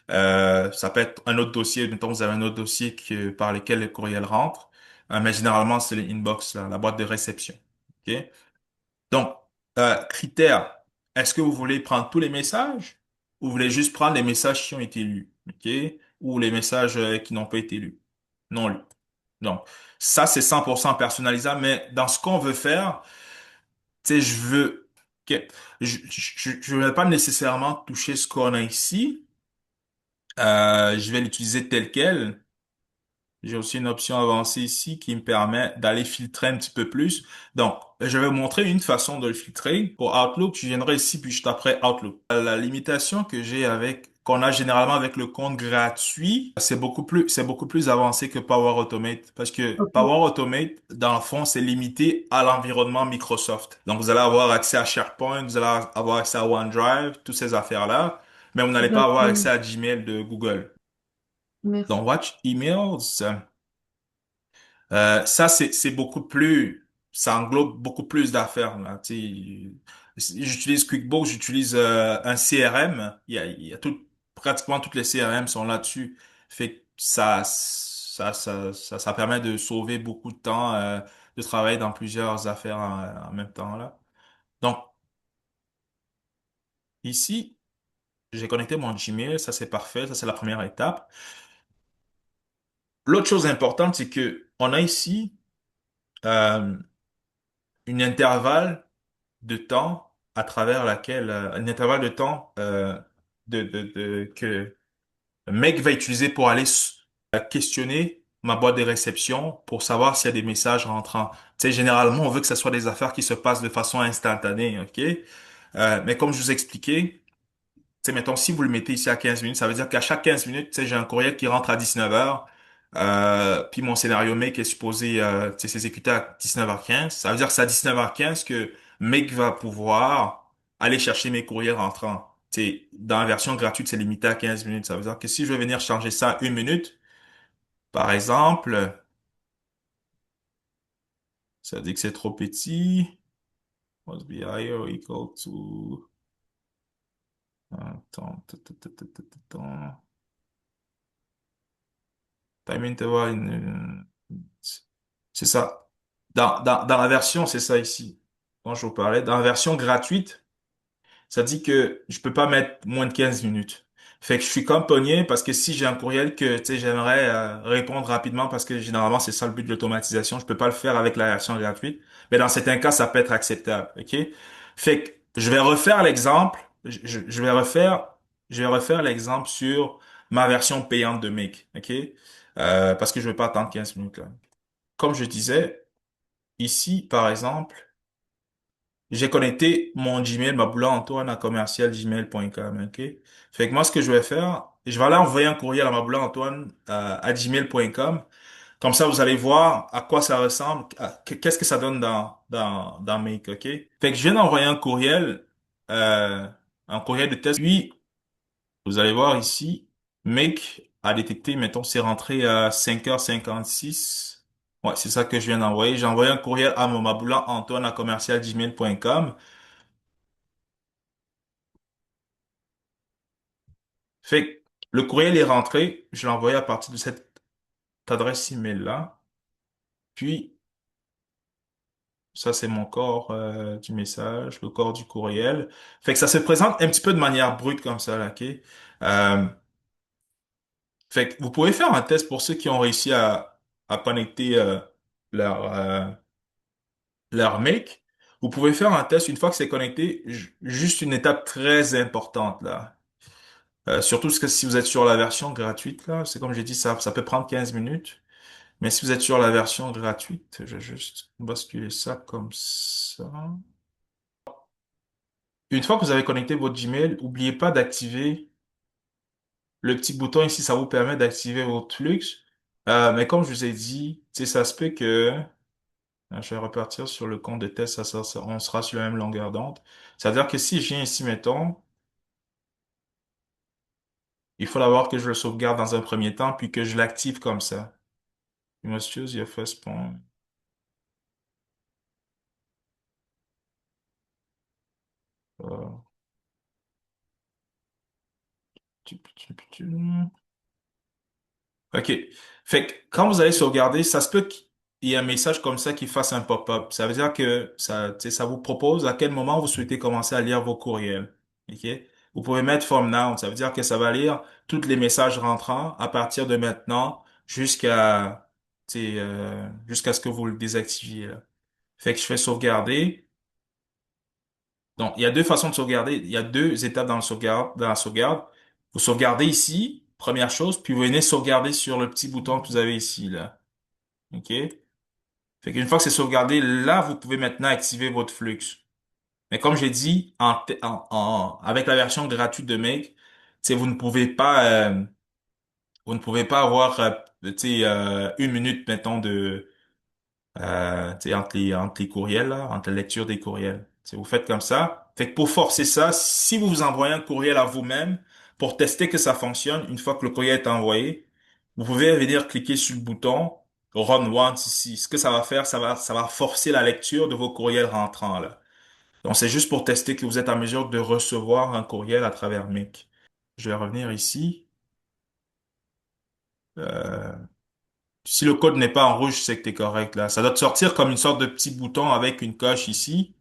Ça peut être un autre dossier, mettons, vous avez un autre dossier par lequel le courriel rentre, mais généralement, c'est le inbox, là, la boîte de réception, ok? Donc, critères, est-ce que vous voulez prendre tous les messages ou vous voulez juste prendre les messages qui ont été lus, ok? Ou les messages qui n'ont pas été lus, non lus. Donc, ça, c'est 100% personnalisable, mais dans ce qu'on veut faire, tu sais, ok, je ne vais pas nécessairement toucher ce qu'on a ici. Je vais l'utiliser tel quel. J'ai aussi une option avancée ici qui me permet d'aller filtrer un petit peu plus. Donc, je vais vous montrer une façon de le filtrer. Pour Outlook, je viendrai ici puis je taperai Outlook. La limitation que qu'on a généralement avec le compte gratuit, c'est beaucoup plus avancé que Power Automate. Parce que Ok. Power Automate, dans le fond, c'est limité à l'environnement Microsoft. Donc, vous allez avoir accès à SharePoint, vous allez avoir accès à OneDrive, toutes ces affaires-là. Mais vous n'allez pas avoir D'accord. accès à Gmail de Google. Merci. Donc, Watch Emails. Ça, c'est beaucoup plus, ça englobe beaucoup plus d'affaires, là. Tu sais, j'utilise QuickBooks, j'utilise un CRM. Il y a pratiquement toutes les CRM sont là-dessus. Fait que ça permet de sauver beaucoup de temps, de travailler dans plusieurs affaires en même temps, là. Donc, ici, j'ai connecté mon Gmail, ça c'est parfait, ça c'est la première étape. L'autre chose importante, c'est que on a ici euh, une intervalle de temps à travers laquelle, un intervalle de temps que le mec va utiliser pour aller questionner ma boîte de réception pour savoir s'il y a des messages rentrants. Tu sais, généralement, on veut que ce soit des affaires qui se passent de façon instantanée, OK? Mais comme je vous expliquais, sais, mettons, si vous le mettez ici à 15 minutes, ça veut dire qu'à chaque 15 minutes, tu sais, j'ai un courriel qui rentre à 19 heures, puis mon scénario make est supposé, tu sais, s'exécuter à 19h15. Ça veut dire que c'est à 19h15 que make va pouvoir aller chercher mes courriels rentrants. Tu sais, dans la version gratuite, c'est limité à 15 minutes. Ça veut dire que si je veux venir changer ça à 1 minute, par exemple, ça dit que c'est trop petit. Must be higher or equal to... Attends, time interval c'est ça. Dans la version, c'est ça ici, dont je vous parlais. Dans la version gratuite, ça dit que je peux pas mettre moins de 15 minutes. Fait que je suis comme pogné parce que si j'ai un courriel que, tu sais, j'aimerais répondre rapidement parce que généralement, c'est ça le but de l'automatisation. Je peux pas le faire avec la version gratuite. Mais dans certains cas, ça peut être acceptable. OK? Fait que je vais refaire l'exemple. Je vais refaire l'exemple sur ma version payante de Make. OK? Parce que je vais pas attendre 15 minutes, là. Comme je disais, ici, par exemple, j'ai connecté mon Gmail, ma boule Antoine à commercial gmail.com, ok? Fait que moi, ce que je vais faire, je vais aller envoyer un courriel à ma boule Antoine à gmail.com. Comme ça, vous allez voir à quoi ça ressemble, qu'est-ce que ça donne dans Make, ok? Fait que je viens d'envoyer un courriel de test. Puis, vous allez voir ici, Make a détecté, mettons, c'est rentré à 5h56. Ouais, c'est ça que je viens d'envoyer. J'ai envoyé un courriel à mon maboulant Antoine à commercial gmail.com. Fait que le courriel est rentré, je l'ai envoyé à partir de cette adresse email-là. Puis, ça, c'est mon corps du message, le corps du courriel. Fait que ça se présente un petit peu de manière brute comme ça, là, OK? Euh, fait que vous pouvez faire un test pour ceux qui ont réussi à connecter leur, euh, leur mic. Vous pouvez faire un test une fois que c'est connecté, juste une étape très importante, là. Surtout parce que si vous êtes sur la version gratuite, là, c'est comme j'ai dit, ça peut prendre 15 minutes. Mais si vous êtes sur la version gratuite, je vais juste basculer ça comme ça. Une fois que vous avez connecté votre Gmail, n'oubliez pas d'activer le petit bouton ici, ça vous permet d'activer votre flux. Mais comme je vous ai dit, tu sais, ça se peut que je vais repartir sur le compte de test, on sera sur la même longueur d'onde. C'est-à-dire que si je viens ici, mettons, il faut d'abord que je le sauvegarde dans un premier temps, puis que je l'active comme ça. You must choose your first point. Euh, OK. Fait que quand vous allez sauvegarder, ça se peut qu'il y ait un message comme ça qui fasse un pop-up. Ça veut dire que ça, tu sais, ça vous propose à quel moment vous souhaitez commencer à lire vos courriels. OK? Vous pouvez mettre from now. Ça veut dire que ça va lire tous les messages rentrants à partir de maintenant jusqu'à ce que vous le désactiviez, là. Fait que je fais sauvegarder. Donc, il y a deux façons de sauvegarder. Il y a deux étapes dans la sauvegarde. Vous sauvegardez ici, première chose, puis vous venez sauvegarder sur le petit bouton que vous avez ici, là. OK? Fait qu'une fois que c'est sauvegardé, là, vous pouvez maintenant activer votre flux. Mais comme j'ai dit, avec la version gratuite de Make, vous ne pouvez pas avoir, une minute, mettons, entre les courriels, là, entre la lecture des courriels. Si vous faites comme ça. Fait que pour forcer ça, si vous vous envoyez un courriel à vous-même, pour tester que ça fonctionne, une fois que le courriel est envoyé, vous pouvez venir cliquer sur le bouton Run Once ici. Ce que ça va faire, ça va forcer la lecture de vos courriels rentrants, là. Donc, c'est juste pour tester que vous êtes en mesure de recevoir un courriel à travers Mic. Je vais revenir ici. Euh, Si le code n'est pas en rouge, c'est que t'es correct, là. Ça doit te sortir comme une sorte de petit bouton avec une coche ici.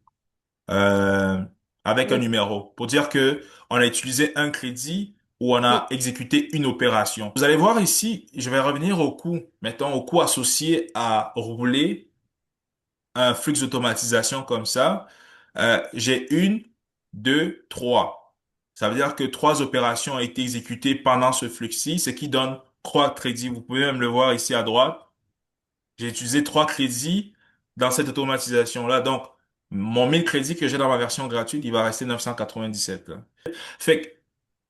euh, avec un Oui, numéro pour dire que on a utilisé un crédit ou on a oui, exécuté une opération. Vous allez voir ici, je vais revenir au coût, mettons au coût associé à rouler un flux d'automatisation comme ça. J'ai une, deux, trois. Ça veut dire que trois opérations ont été exécutées pendant ce flux-ci, ce qui donne trois crédits. Vous pouvez même le voir ici à droite. J'ai utilisé trois crédits dans cette automatisation-là. Donc, mon 1000 crédits que j'ai dans ma version gratuite, il va rester 997, là. Fait que,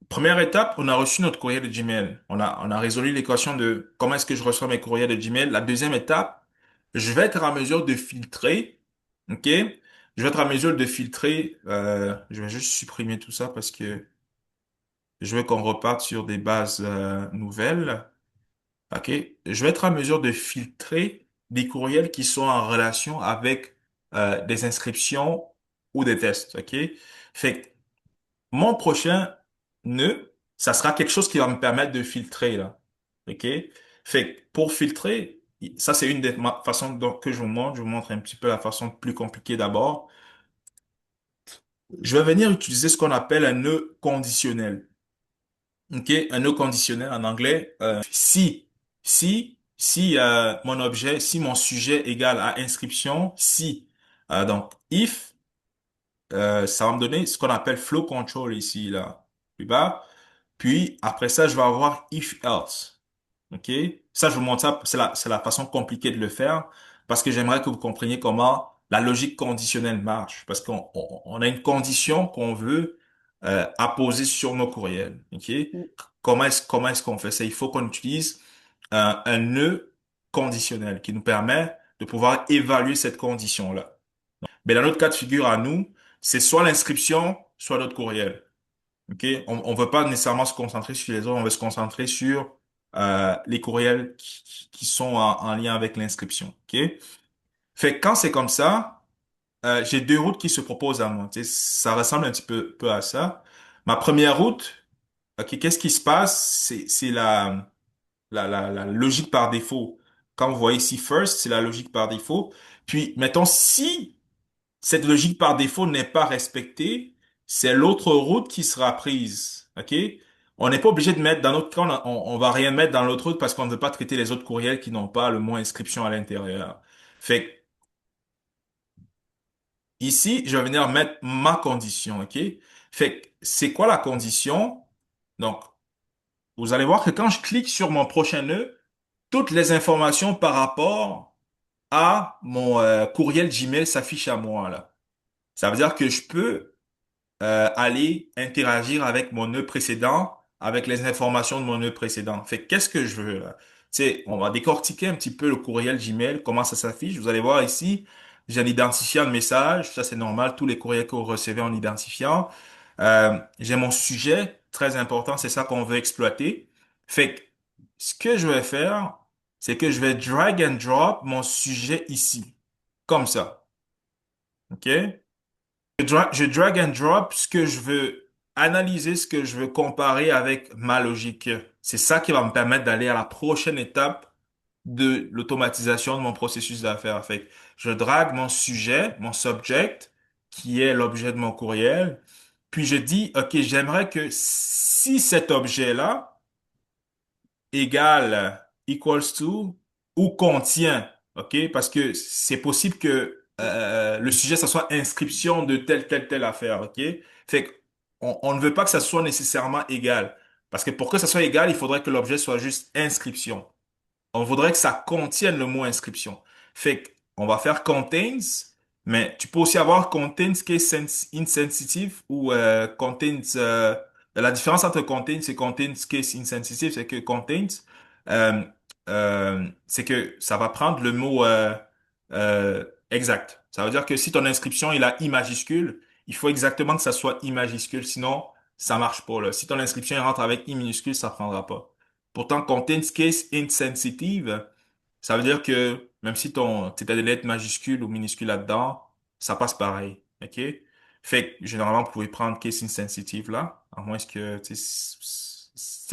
première étape, on a reçu notre courrier de Gmail. On a résolu l'équation de comment est-ce que je reçois mes courriers de Gmail. La deuxième étape, je vais être en mesure de filtrer, OK? Je vais être en mesure de filtrer, je vais juste supprimer tout ça parce que je veux qu'on reparte sur des bases, nouvelles. OK? Je vais être en mesure de filtrer des courriels qui sont en relation avec des inscriptions ou des tests. OK? Fait que mon prochain nœud, ça sera quelque chose qui va me permettre de filtrer là. OK? Fait que pour filtrer, ça c'est une des façons que je vous montre. Je vous montre un petit peu la façon plus compliquée d'abord. Je vais venir utiliser ce qu'on appelle un nœud conditionnel. OK, un nœud conditionnel en anglais. Si mon objet, si mon sujet égale à inscription, si. Donc, if, ça va me donner ce qu'on appelle flow control ici, là, plus bas. Puis, après ça, je vais avoir if else. OK? Ça, je vous montre ça, c'est la façon compliquée de le faire parce que j'aimerais que vous compreniez comment la logique conditionnelle marche. Parce on a une condition qu'on veut apposer sur nos courriels. OK? oui, Comment est-ce qu'on fait ça? Il faut qu'on utilise un nœud conditionnel qui nous permet de pouvoir évaluer cette condition-là. Mais dans notre cas de figure à nous, c'est soit l'inscription, soit notre courriel. OK? On veut pas nécessairement se concentrer sur les autres, on veut se concentrer sur les courriels qui sont en lien avec l'inscription. OK? Fait que quand c'est comme ça, j'ai deux routes qui se proposent à moi. Tu sais, ça ressemble un petit peu à ça. Ma première route, OK, qu'est-ce qui se passe? C'est la logique par défaut. Quand vous voyez ici first, c'est la logique par défaut. Puis, mettons, si cette logique par défaut n'est pas respectée, c'est l'autre route qui sera prise. OK? On n'est pas obligé de mettre dans notre cas, on va rien mettre dans l'autre route parce qu'on ne veut pas traiter les autres courriels qui n'ont pas le mot inscription à l'intérieur. Fait que ici, je vais venir mettre ma condition. OK? Fait que c'est quoi la condition? Donc, vous allez voir que quand je clique sur mon prochain nœud, toutes les informations par rapport à mon courriel Gmail s'affichent à moi là. Ça veut dire que je peux aller interagir avec mon nœud précédent, avec les informations de mon nœud précédent. Fait que qu'est-ce que je veux là? sais, on va décortiquer un petit peu le courriel Gmail, comment ça s'affiche. Vous allez voir ici, j'ai un identifiant de message. Ça, c'est normal. Tous les courriels que vous recevez en identifiant. J'ai mon sujet, très important. C'est ça qu'on veut exploiter. Fait que, ce que je vais faire, c'est que je vais drag and drop mon sujet ici. Comme ça. OK? Je drag and drop ce que je veux analyser, ce que je veux comparer avec ma logique. C'est ça qui va me permettre d'aller à la prochaine étape de l'automatisation de mon processus d'affaires. Fait que je drague mon sujet, mon subject, qui est l'objet de mon courriel, puis je dis, OK, j'aimerais que si cet objet-là égale, equals to, ou contient, OK? Parce que c'est possible que le sujet, ça soit inscription de telle affaire, OK? Fait que on ne veut pas que ça soit nécessairement égal. Parce que pour que ça soit égal, il faudrait que l'objet soit juste inscription. On voudrait que ça contienne le mot inscription. Fait que on va faire contains, mais tu peux aussi avoir contains qui est insensitive ou contains. La différence entre contains et contains qui est insensitive, c'est que contains, euh, c'est que ça va prendre le mot exact. Ça veut dire que si ton inscription il a I majuscule, il faut exactement que ça soit I majuscule, sinon ça marche pas là. Si ton inscription elle rentre avec I minuscule, ça prendra pas. Pourtant, contains case insensitive, ça veut dire que même si t'as des lettres majuscules ou minuscules là-dedans, ça passe pareil. OK? Fait que, généralement, vous pouvez prendre case insensitive là, à moins que,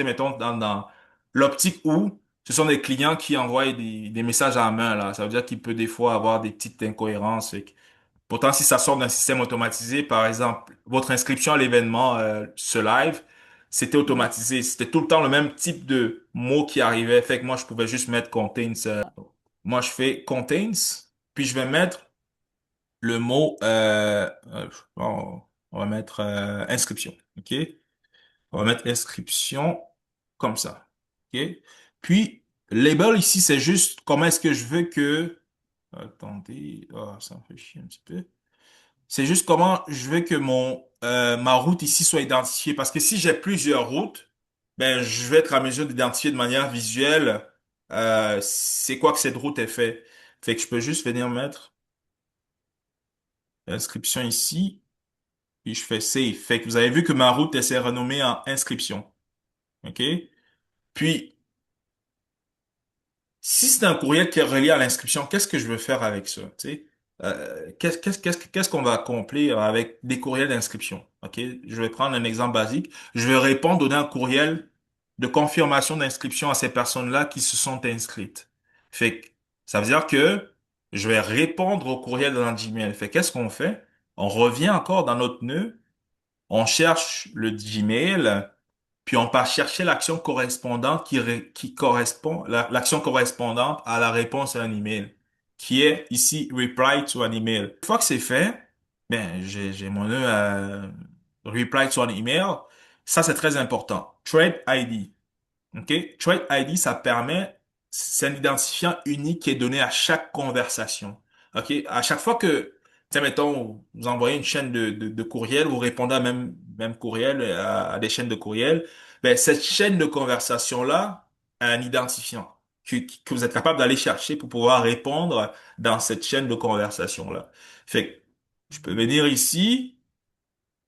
mettons, dans l'optique où ce sont des clients qui envoient des messages à la main, là. Ça veut dire qu'il peut des fois avoir des petites incohérences. Pourtant, si ça sort d'un système automatisé, par exemple, votre inscription à l'événement, ce live, c'était automatisé. C'était tout le temps le même type de mot qui arrivait. Fait que moi, je pouvais juste mettre contains. Moi, je fais contains, puis je vais mettre le mot, on va mettre inscription. OK? On va mettre inscription comme ça. OK? Puis, label ici, c'est juste comment est-ce que je veux que... Attendez, ça me fait chier un petit peu. C'est juste comment je veux que ma route ici soit identifiée. Parce que si j'ai plusieurs routes, ben je vais être à mesure d'identifier de manière visuelle c'est quoi que cette route est fait. Fait que je peux juste venir mettre inscription ici, puis je fais save. Fait que vous avez vu que ma route elle s'est renommée en inscription. OK? Puis si c'est un courriel qui est relié à l'inscription, qu'est-ce que je veux faire avec ça? Tu sais? Qu'est-ce qu'on va accomplir avec des courriels d'inscription? OK? Je vais prendre un exemple basique. Je vais répondre, donner un courriel de confirmation d'inscription à ces personnes-là qui se sont inscrites. Fait que, ça veut dire que je vais répondre au courriel dans Gmail. Fait qu'est-ce qu'on fait? On revient encore dans notre nœud, on cherche le Gmail, puis on part chercher l'action correspondante qui correspond, l'action correspondante à la réponse à un email, qui est ici reply to an email. Une fois que c'est fait, ben j'ai mon reply to an email. Ça c'est très important. Thread ID. OK? Trade ID, ça permet, c'est un identifiant unique qui est donné à chaque conversation. OK? À chaque fois que, tiens, mettons, vous envoyez une chaîne de courriel, vous répondez à même courriel, à des chaînes de courriel, ben, cette chaîne de conversation-là a un identifiant que vous êtes capable d'aller chercher pour pouvoir répondre dans cette chaîne de conversation-là. Fait que, je peux venir ici,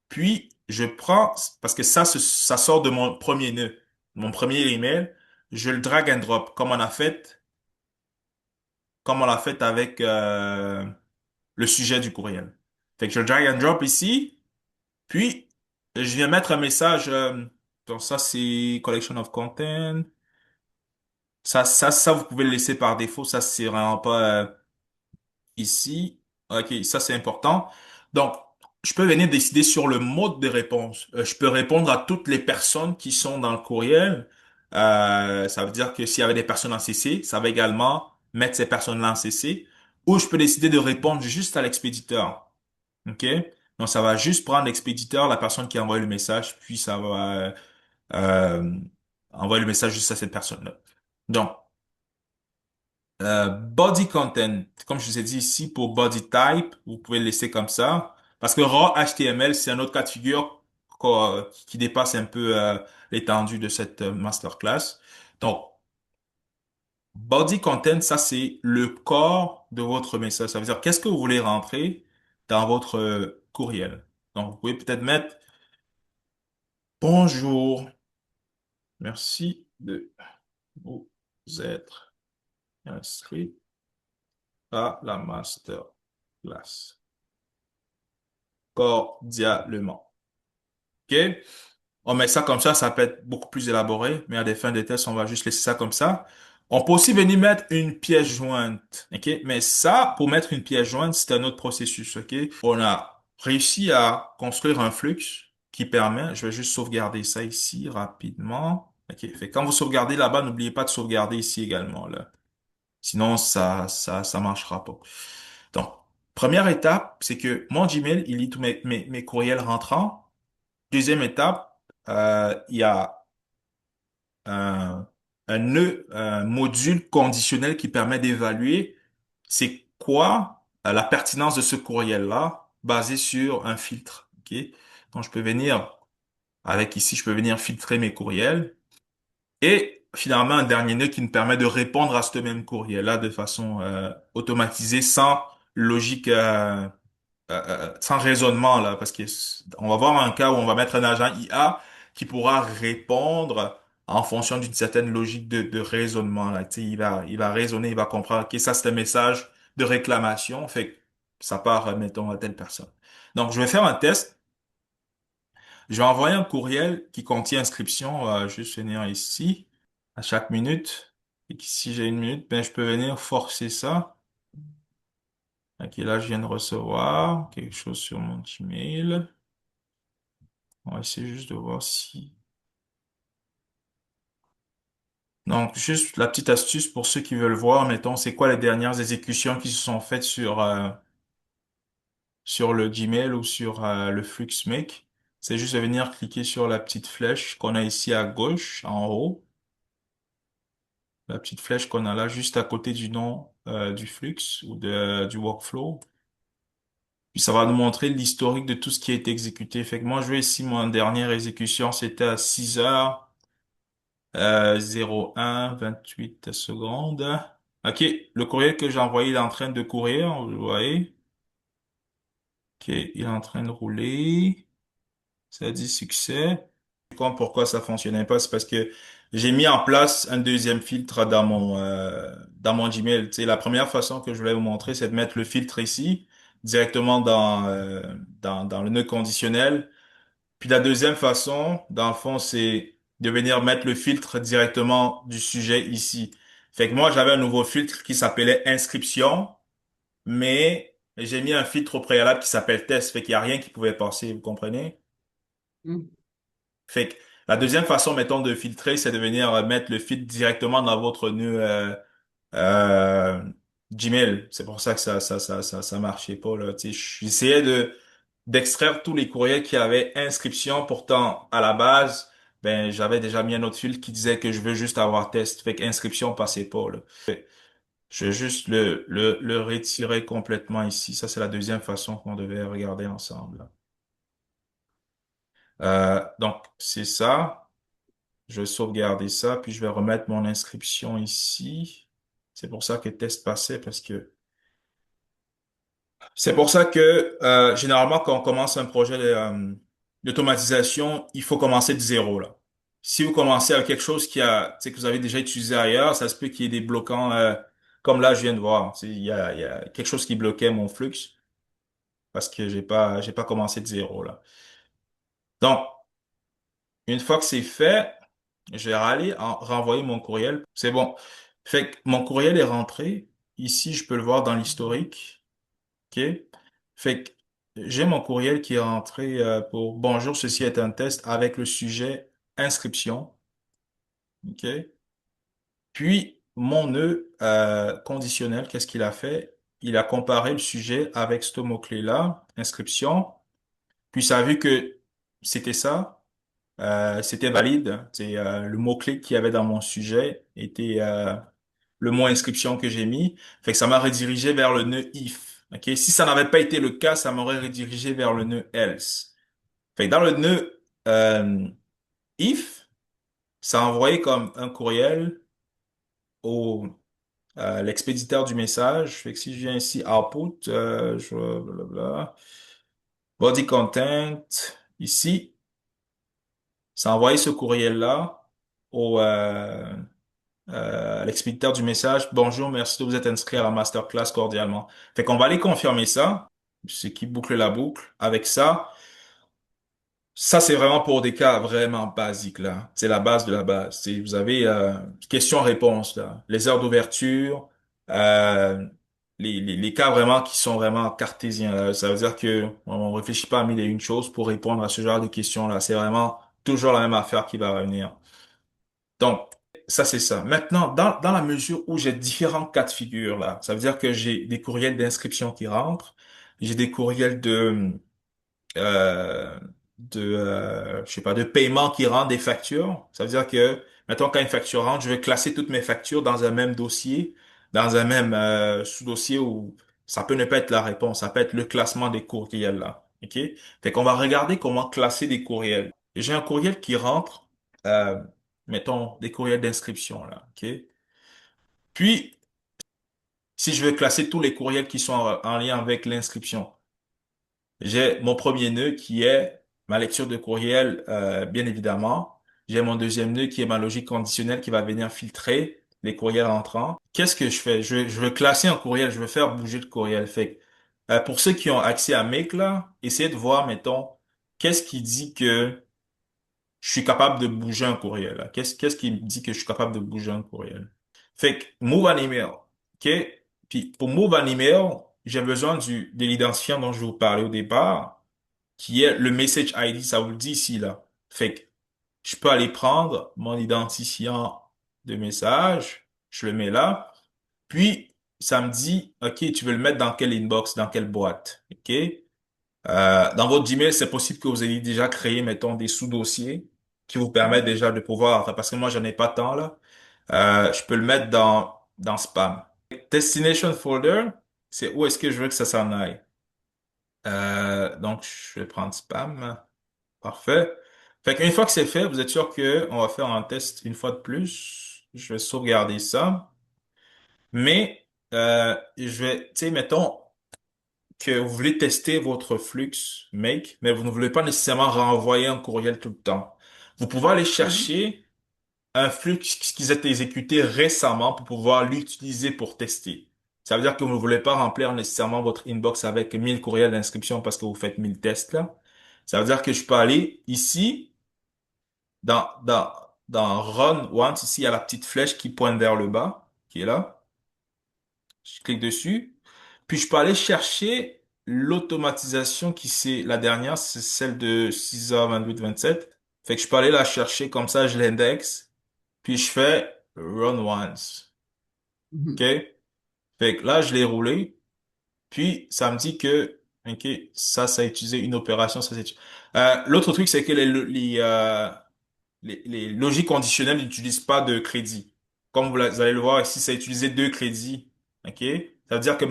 puis, je prends, parce que ça sort de mon premier nœud, mon premier email, je le drag and drop, comme on l'a fait avec le sujet du courriel. Fait que je le drag and drop ici, puis je viens mettre un message, donc ça c'est collection of content, ça vous pouvez le laisser par défaut, ça c'est vraiment pas ici. OK, ça c'est important. Donc, je peux venir décider sur le mode de réponse. Je peux répondre à toutes les personnes qui sont dans le courriel. Ça veut dire que s'il y avait des personnes en CC, ça va également mettre ces personnes-là en CC. Ou je peux décider de répondre juste à l'expéditeur. OK? Donc, ça va juste prendre l'expéditeur, la personne qui a envoyé le message, puis ça va euh, envoyer le message juste à cette personne-là. Donc, body content, comme je vous ai dit ici, pour body type, vous pouvez le laisser comme ça. Parce que raw HTML, c'est un autre cas de figure qui dépasse un peu l'étendue de cette masterclass. Donc, Body content, ça c'est le corps de votre message. Ça veut dire qu'est-ce que vous voulez rentrer dans votre courriel. Donc, vous pouvez peut-être mettre bonjour, merci de vous être inscrit à la masterclass cordialement. OK? On met ça comme ça peut être beaucoup plus élaboré, mais à des fins de test, on va juste laisser ça comme ça. On peut aussi venir mettre une pièce jointe, ok? Mais ça, pour mettre une pièce jointe, c'est un autre processus, ok? On a réussi à construire un flux qui permet, je vais juste sauvegarder ça ici rapidement. Ok, fait que quand vous sauvegardez là-bas, n'oubliez pas de sauvegarder ici également, là. Sinon, ça marchera pas. Donc, première étape, c'est que mon Gmail, il lit tous mes courriels rentrants. Deuxième étape, il y a un, un module conditionnel qui permet d'évaluer c'est quoi la pertinence de ce courriel-là basé sur un filtre. Ok? Donc, je peux venir avec ici, je peux venir filtrer mes courriels et finalement un dernier nœud qui me permet de répondre à ce même courriel-là de façon automatisée sans logique sans raisonnement là, parce que on va voir un cas où on va mettre un agent IA qui pourra répondre en fonction d'une certaine logique de raisonnement là. Tu sais, il va raisonner, il va comprendre que ça c'est un message de réclamation, fait que ça part, mettons, à telle personne. Donc je vais faire un test. Je vais envoyer un courriel qui contient inscription. On va juste venir ici à chaque minute. Et que si j'ai une minute, ben je peux venir forcer ça. Ok, là je viens de recevoir quelque chose sur mon Gmail. On va essayer juste de voir si... Donc, juste la petite astuce pour ceux qui veulent voir, mettons, c'est quoi les dernières exécutions qui se sont faites sur le Gmail ou sur le FluxMake. C'est juste de venir cliquer sur la petite flèche qu'on a ici à gauche, en haut. La petite flèche qu'on a là, juste à côté du nom du flux ou du workflow. Puis ça va nous montrer l'historique de tout ce qui a été exécuté. Fait que moi, je vais ici, mon dernière exécution, c'était à 6h. 0,1, secondes. OK, le courriel que j'ai envoyé, il est en train de courir, vous voyez. OK, il est en train de rouler. Ça dit succès. Je comprends pourquoi ça fonctionnait pas, c'est parce que j'ai mis en place un deuxième filtre dans mon Gmail. Tu sais, la première façon que je voulais vous montrer, c'est de mettre le filtre ici, directement dans le nœud conditionnel. Puis la deuxième façon, dans le fond, c'est de venir mettre le filtre directement du sujet ici. Fait que moi, j'avais un nouveau filtre qui s'appelait inscription, mais j'ai mis un filtre au préalable qui s'appelle test. Fait qu'il y a rien qui pouvait passer, vous comprenez? Hmm. Fait que la deuxième façon, mettons, de filtrer, c'est de venir mettre le filtre directement dans votre nœud euh, Gmail. C'est pour ça que ça marchait pas, là. Tu sais, j'essayais d'extraire tous les courriels qui avaient inscription. Pourtant, à la base, ben, j'avais déjà mis un autre filtre qui disait que je veux juste avoir test. Fait qu'inscription passait pas, là. Je vais juste le retirer complètement ici. Ça, c'est la deuxième façon qu'on devait regarder ensemble, là. Donc, c'est ça. Je vais sauvegarder ça, puis je vais remettre mon inscription ici. C'est pour ça que test passait, parce que c'est pour ça que généralement quand on commence un projet d'automatisation, il faut commencer de zéro là. Si vous commencez avec quelque chose tu sais, que vous avez déjà utilisé ailleurs, ça se peut qu'il y ait des bloquants comme là je viens de voir. Tu sais, il y a quelque chose qui bloquait mon flux parce que j'ai pas commencé de zéro là. Donc une fois que c'est fait, je vais aller renvoyer mon courriel. C'est bon. Fait que mon courriel est rentré. Ici, je peux le voir dans l'historique. OK? Fait que j'ai mon courriel qui est rentré pour bonjour, ceci est un test avec le sujet inscription. OK? Puis mon nœud conditionnel, qu'est-ce qu'il a fait? Il a comparé le sujet avec ce mot-clé-là, inscription. Puis ça a vu que c'était ça. C'était valide. C'est le mot-clé qu'il y avait dans mon sujet était le mot inscription que j'ai mis. Fait que ça m'a redirigé vers le nœud if. Ok, si ça n'avait pas été le cas, ça m'aurait redirigé vers le nœud else. Fait que dans le nœud if, ça a envoyé comme un courriel l'expéditeur du message. Fait que si je viens ici, output, blablabla, body content, ici, ça a envoyé ce courriel-là au, à l'expéditeur du message. Bonjour, merci de vous être inscrit à la masterclass cordialement. Fait qu'on va aller confirmer ça, ce qui boucle la boucle. Avec ça, ça, c'est vraiment pour des cas vraiment basiques, là. C'est la base de la base. Vous avez question-réponse, là. Les heures d'ouverture, euh, les cas vraiment qui sont vraiment cartésiens, là. Ça veut dire que on réfléchit pas à mille et une choses pour répondre à ce genre de questions-là. C'est vraiment toujours la même affaire qui va revenir. Donc, ça, c'est ça. Maintenant, dans la mesure où j'ai différents cas de figure, là, ça veut dire que j'ai des courriels d'inscription qui rentrent, j'ai des courriels euh, je sais pas, de paiement qui rend des factures. Ça veut dire que, mettons, quand une facture rentre, je vais classer toutes mes factures dans un même dossier, dans un même sous-dossier où ça peut ne pas être la réponse, ça peut être le classement des courriels là. OK? Fait qu'on va regarder comment classer des courriels. Et j'ai un courriel qui rentre, euh, mettons, des courriels d'inscription là. OK? Puis, si je veux classer tous les courriels qui sont en lien avec l'inscription, j'ai mon premier nœud qui est ma lecture de courriel, bien évidemment. J'ai mon deuxième nœud qui est ma logique conditionnelle qui va venir filtrer les courriels entrants. Qu'est-ce que je fais? Je veux classer un courriel, je veux faire bouger le courriel. Fait que, pour ceux qui ont accès à Make, là, essayez de voir, mettons, qu'est-ce qui dit que je suis capable de bouger un courriel, là? Qu'est-ce qui me dit que je suis capable de bouger un courriel? Fait que, move an email. OK? Puis, pour move an email, j'ai besoin de l'identifiant dont je vous parlais au départ qui est le message ID, ça vous le dit ici, là. Fait que je peux aller prendre mon identifiant de message, je le mets là, puis ça me dit, OK, tu veux le mettre dans quelle inbox, dans quelle boîte, OK? Dans votre Gmail, c'est possible que vous ayez déjà créé, mettons, des sous-dossiers qui vous permettent déjà de pouvoir, parce que moi, j'en ai pas tant, là, je peux le mettre dans spam. Destination folder, c'est où est-ce que je veux que ça s'en aille. Donc, je vais prendre spam. Parfait. Fait qu'une fois que c'est fait, vous êtes sûr que on va faire un test une fois de plus. Je vais sauvegarder ça. Mais je vais, tu sais, mettons que vous voulez tester votre flux make, mais vous ne voulez pas nécessairement renvoyer un courriel tout le temps. Vous pouvez aller Mhm. chercher un flux qui s'est exécuté récemment pour pouvoir l'utiliser pour tester. Ça veut dire que vous ne voulez pas remplir nécessairement votre inbox avec 1000 courriels d'inscription parce que vous faites 1000 tests là. Ça veut dire que je peux aller ici dans Run Once, ici, il y a la petite flèche qui pointe vers le bas, qui est là. Je clique dessus. Puis je peux aller chercher l'automatisation qui c'est la dernière, c'est celle de 6h28-27. Fait que je peux aller la chercher comme ça, je l'indexe. Puis je fais Run Once. OK? Mhm. Fait que là, je l'ai roulé. Puis ça me dit que, OK, ça a utilisé une opération, ça c'est... L'autre truc, c'est que les logiques conditionnelles n'utilisent pas de crédit. Comme vous allez le voir ici, ça a utilisé deux crédits. OK? Ça veut dire que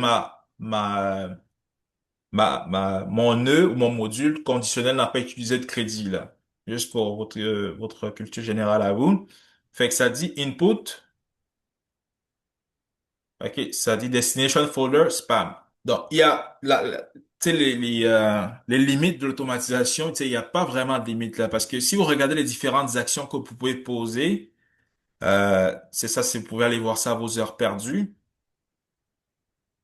mon nœud ou mon module conditionnel n'a pas utilisé de crédit, là. Juste pour votre culture générale à vous. Fait que ça dit input. OK? Ça dit destination folder spam. Donc, il y a tu sais, les limites de l'automatisation, tu sais, il n'y a pas vraiment de limite là. Parce que si vous regardez les différentes actions que vous pouvez poser, c'est ça, si vous pouvez aller voir ça à vos heures perdues.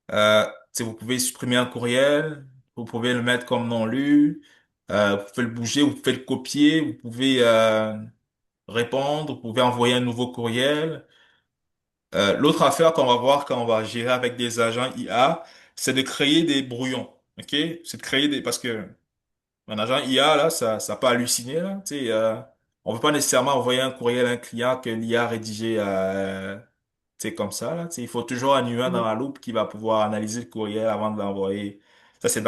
Vous pouvez supprimer un courriel, vous pouvez le mettre comme non lu, vous pouvez le bouger, vous pouvez le copier, vous pouvez répondre, vous pouvez envoyer un nouveau courriel. L'autre affaire qu'on va voir quand on va gérer avec des agents IA, c'est de créer des brouillons. OK? C'est de créer des... Parce que un agent IA, là, ça peut halluciner, là. On veut pas nécessairement envoyer un courriel à un client que l'IA a rédigé comme ça, là. Il faut toujours un humain dans Mhm. la loupe qui va pouvoir analyser le courriel avant de l'envoyer. Ça, c'est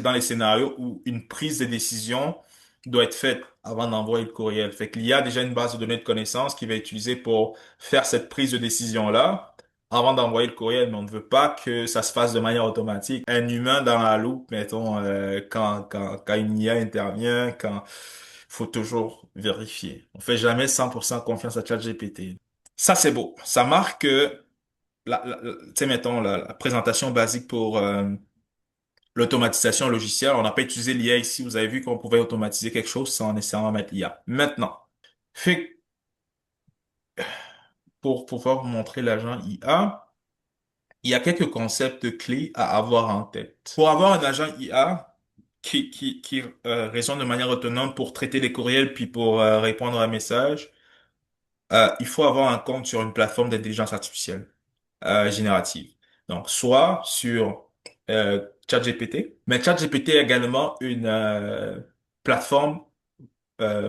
dans les scénarios où une prise de décision doit être faite avant d'envoyer le courriel. Fait qu'il y a déjà une base de données de connaissances qui va être utilisée pour faire cette prise de décision-là avant d'envoyer le courriel, mais on ne veut pas que ça se fasse de manière automatique. Un humain dans la loupe, mettons, quand une IA intervient, quand faut toujours vérifier. On fait jamais 100% confiance à ChatGPT. Ça, c'est beau. Ça marque que tu sais, mettons, la présentation basique pour l'automatisation logicielle. On n'a pas utilisé l'IA ici. Vous avez vu qu'on pouvait automatiser quelque chose sans nécessairement mettre l'IA. Maintenant, fait, pour pouvoir vous montrer l'agent IA, il y a quelques concepts clés à avoir en tête. Pour avoir un agent IA qui raisonne de manière autonome pour traiter les courriels puis pour répondre à un message, il faut avoir un compte sur une plateforme d'intelligence artificielle générative. Donc, soit sur ChatGPT, mais ChatGPT est également une plateforme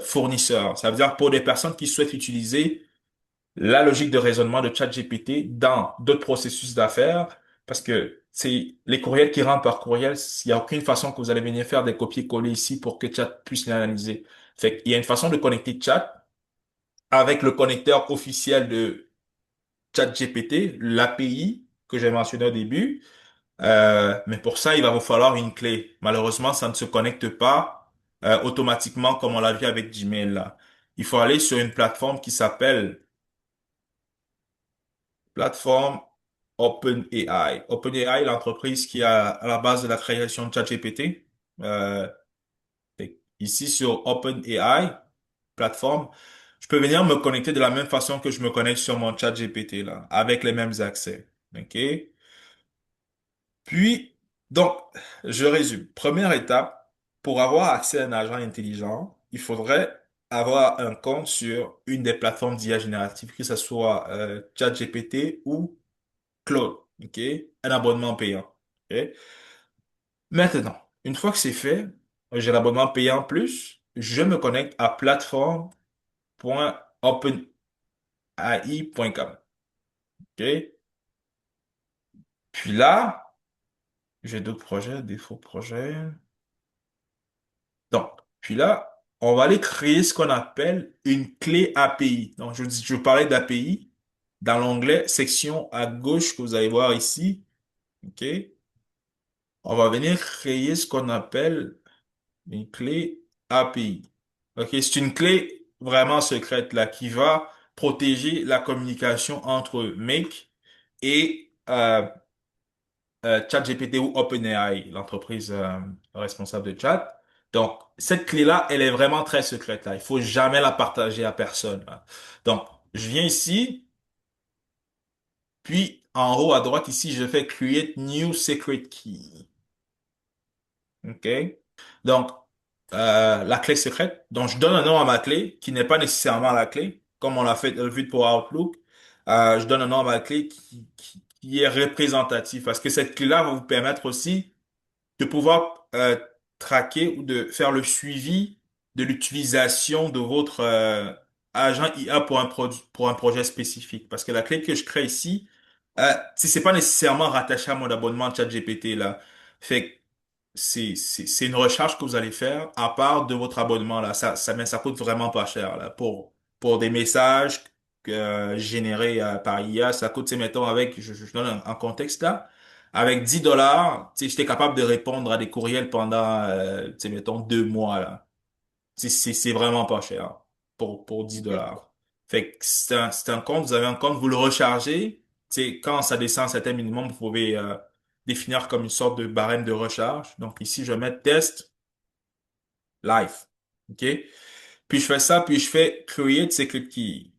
fournisseur. Ça veut dire pour des personnes qui souhaitent utiliser la logique de raisonnement de ChatGPT dans d'autres processus d'affaires, parce que c'est les courriels qui rentrent par courriel, il n'y a aucune façon que vous allez venir faire des copier-coller ici pour que Chat puisse l'analyser. Fait qu'il y a une façon de connecter Chat avec le connecteur officiel de ChatGPT, l'API que j'ai mentionné au début. Mais pour ça, il va vous falloir une clé. Malheureusement, ça ne se connecte pas automatiquement comme on l'a vu avec Gmail là. Il faut aller sur une plateforme qui s'appelle plateforme OpenAI. OpenAI, l'entreprise qui a à la base de la création de ChatGPT. Euh, Ici sur OpenAI, plateforme, je peux venir me connecter de la même façon que je me connecte sur mon ChatGPT là, avec les mêmes accès. OK? Puis, donc, je résume. Première étape, pour avoir accès à un agent intelligent, il faudrait avoir un compte sur une des plateformes d'IA générative, que ce soit ChatGPT ou Claude, OK? Un abonnement payant. OK? Maintenant, une fois que c'est fait, j'ai l'abonnement payant plus, je me connecte à plateforme.openai.com. OK? Puis là, j'ai d'autres projets, des faux projets. Donc, puis là, on va aller créer ce qu'on appelle une clé API. Donc, je parlais d'API. Dans l'onglet section à gauche que vous allez voir ici, OK? On va venir créer ce qu'on appelle une clé API. OK? C'est une clé vraiment secrète là qui va protéger la communication entre Make et ChatGPT ou OpenAI, l'entreprise responsable de chat. Donc, cette clé-là, elle est vraiment très secrète là. Il faut jamais la partager à personne là. Donc, je viens ici, puis en haut à droite ici, je fais Create New Secret Key. OK? Donc, la clé secrète. Donc, je donne un nom à ma clé qui n'est pas nécessairement la clé, comme on l'a fait vu pour Outlook. Je donne un nom à ma clé qui est représentatif parce que cette clé-là va vous permettre aussi de pouvoir traquer ou de faire le suivi de l'utilisation de votre agent IA pour un produit, pour un projet spécifique. Parce que la clé que je crée ici, si c'est pas nécessairement rattaché à mon abonnement ChatGPT là. Fait que c'est une recharge que vous allez faire à part de votre abonnement là. Mais ça coûte vraiment pas cher là pour des messages générés par IA. Ça coûte, tu sais, mettons avec, je donne un contexte là. Avec $10, tu sais, j'étais capable de répondre à des courriels pendant, tu sais, mettons 2 mois là. C'est vraiment pas cher pour Ok. $10. Fait que c'est un compte, vous avez un compte, vous le rechargez. Tu sais, quand ça descend à un certain minimum, vous pouvez définir comme une sorte de barème de recharge. Donc ici, je vais mettre test live. OK? Puis je fais ça, puis je fais create secret key.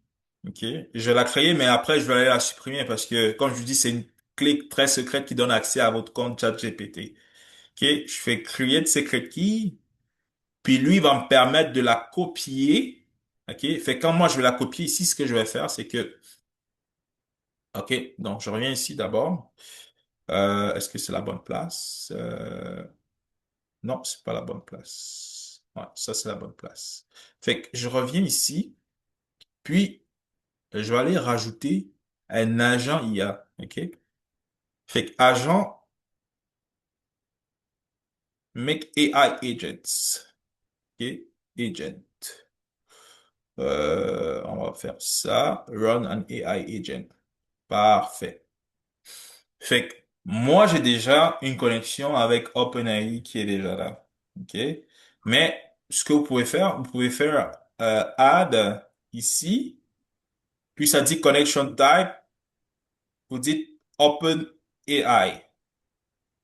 OK? Je vais la créer, mais après, je vais aller la supprimer parce que, comme je vous dis, c'est une clé très secrète qui donne accès à votre compte ChatGPT. OK? Je fais create secret key. Puis lui, il va me permettre de la copier. OK? Fait que quand moi, je vais la copier ici, ce que je vais faire, c'est que, OK, donc je reviens ici d'abord. Est-ce que c'est la bonne place? Non, c'est pas la bonne place. Ouais, ça, c'est la bonne place. Fait que je reviens ici, puis je vais aller rajouter un agent IA. OK? Fait que agent make AI agents. OK? Agent. On va faire ça. Run an AI agent. Parfait. Fait que moi, j'ai déjà une connexion avec OpenAI qui est déjà là. OK? Mais ce que vous pouvez faire add ici, puis ça dit connection type vous dites OpenAI.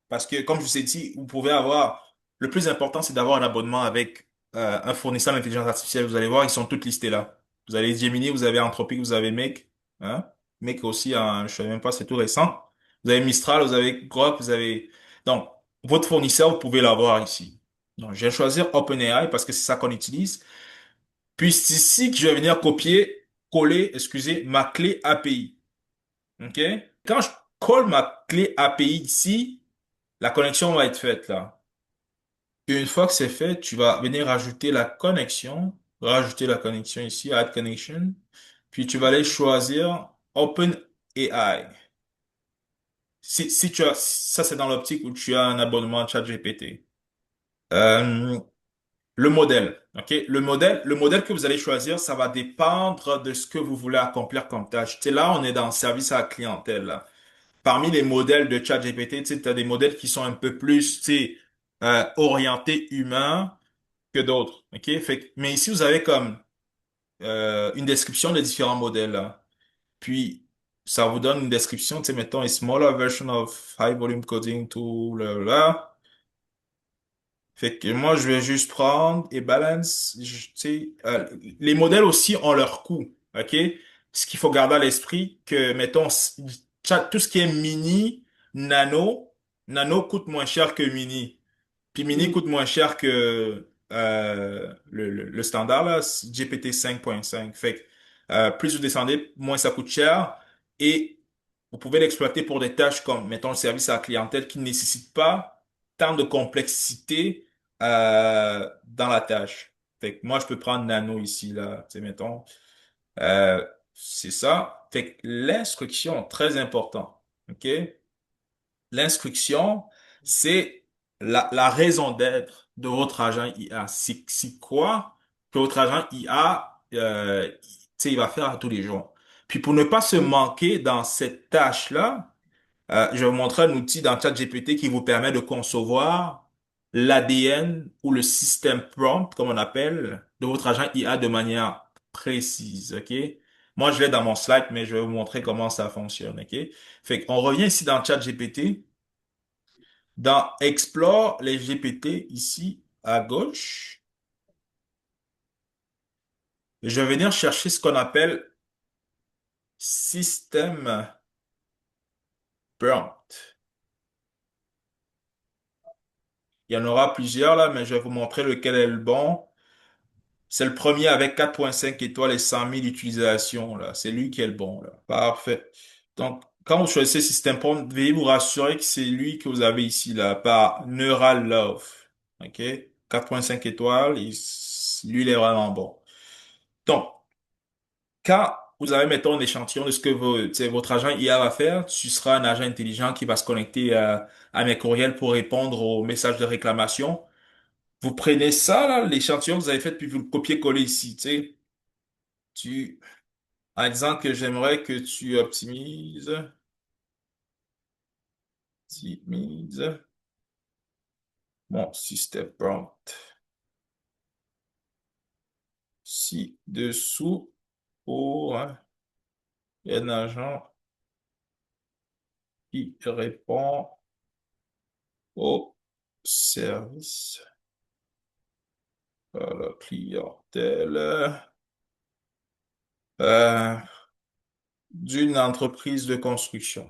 Parce que, comme je vous ai dit, vous pouvez avoir, le plus important, c'est d'avoir un abonnement avec un fournisseur d'intelligence artificielle. Vous allez voir, ils sont tous listés là. Vous avez Gemini, vous avez Anthropic, vous avez Make, hein? Make aussi, je sais même pas, c'est tout récent. Vous avez Mistral, vous avez Grok, vous avez... Donc, votre fournisseur, vous pouvez l'avoir ici. Donc, je vais choisir OpenAI parce que c'est ça qu'on utilise. Puis, c'est ici que je vais venir copier, coller, excusez, ma clé API. OK? Quand je colle ma clé API ici, la connexion va être faite là. Une fois que c'est fait, tu vas venir rajouter la connexion ici, Add Connection, puis tu vas aller choisir OpenAI. Si tu as, ça c'est dans l'optique où tu as un abonnement à ChatGPT. Euh, le modèle, ok? Le modèle que vous allez choisir, ça va dépendre de ce que vous voulez accomplir comme tâche. Tu sais, là, on est dans le service à la clientèle, là. Parmi les modèles de ChatGPT, tu as des modèles qui sont un peu plus, tu sais, orientés humains que d'autres. OK? Mais ici, vous avez comme une description des différents modèles, là. Puis, ça vous donne une description, tu sais, mettons, a smaller version of high volume coding tool, là. Fait que moi, je vais juste prendre et balance. Tu sais, les modèles aussi ont leur coût, OK? Ce qu'il faut garder à l'esprit, que, mettons, tout ce qui est mini, nano, nano coûte moins cher que mini. Puis mini coûte moins cher que le standard, là, GPT 5.5. Fait que plus vous descendez, moins ça coûte cher. Et vous pouvez l'exploiter pour des tâches comme, mettons, le service à la clientèle qui ne nécessite pas tant de complexité dans la tâche. Fait que moi, je peux prendre Nano ici, là, tu sais, mettons. Euh, c'est ça. Fait que l'instruction, très important. OK? L'instruction, c'est la raison d'être de votre agent IA. C'est quoi que votre agent IA, tu sais, il va faire à tous les jours. Puis pour ne pas se manquer dans cette tâche-là, je vais vous montrer un outil dans ChatGPT qui vous permet de concevoir l'ADN ou le système prompt, comme on appelle, de votre agent IA de manière précise, OK? Moi, je l'ai dans mon slide, mais je vais vous montrer comment ça fonctionne, OK? Fait qu'on revient ici dans ChatGPT. Dans Explore les GPT, ici, à gauche, je vais venir chercher ce qu'on appelle système prompt. Il y en aura plusieurs là, mais je vais vous montrer lequel est le bon. C'est le premier avec 4,5 étoiles et 100 000 utilisations, là. C'est lui qui est le bon, là. Parfait. Donc, quand vous choisissez System Prompt, veuillez vous rassurer que c'est lui que vous avez ici, là, par Neural Love. OK? 4,5 étoiles, lui, il est vraiment bon. Donc, quand vous avez, mettons, un échantillon de ce que tu sais, votre agent IA va faire, tu seras un agent intelligent qui va se connecter à mes courriels pour répondre aux messages de réclamation. Vous prenez ça, là, l'échantillon que vous avez fait, puis vous le copiez-collez ici, tu sais. Tu, Par exemple, que j'aimerais que tu optimises mon système prompt ci-dessous pour un agent qui répond au service à la clientèle euh, d'une entreprise de construction.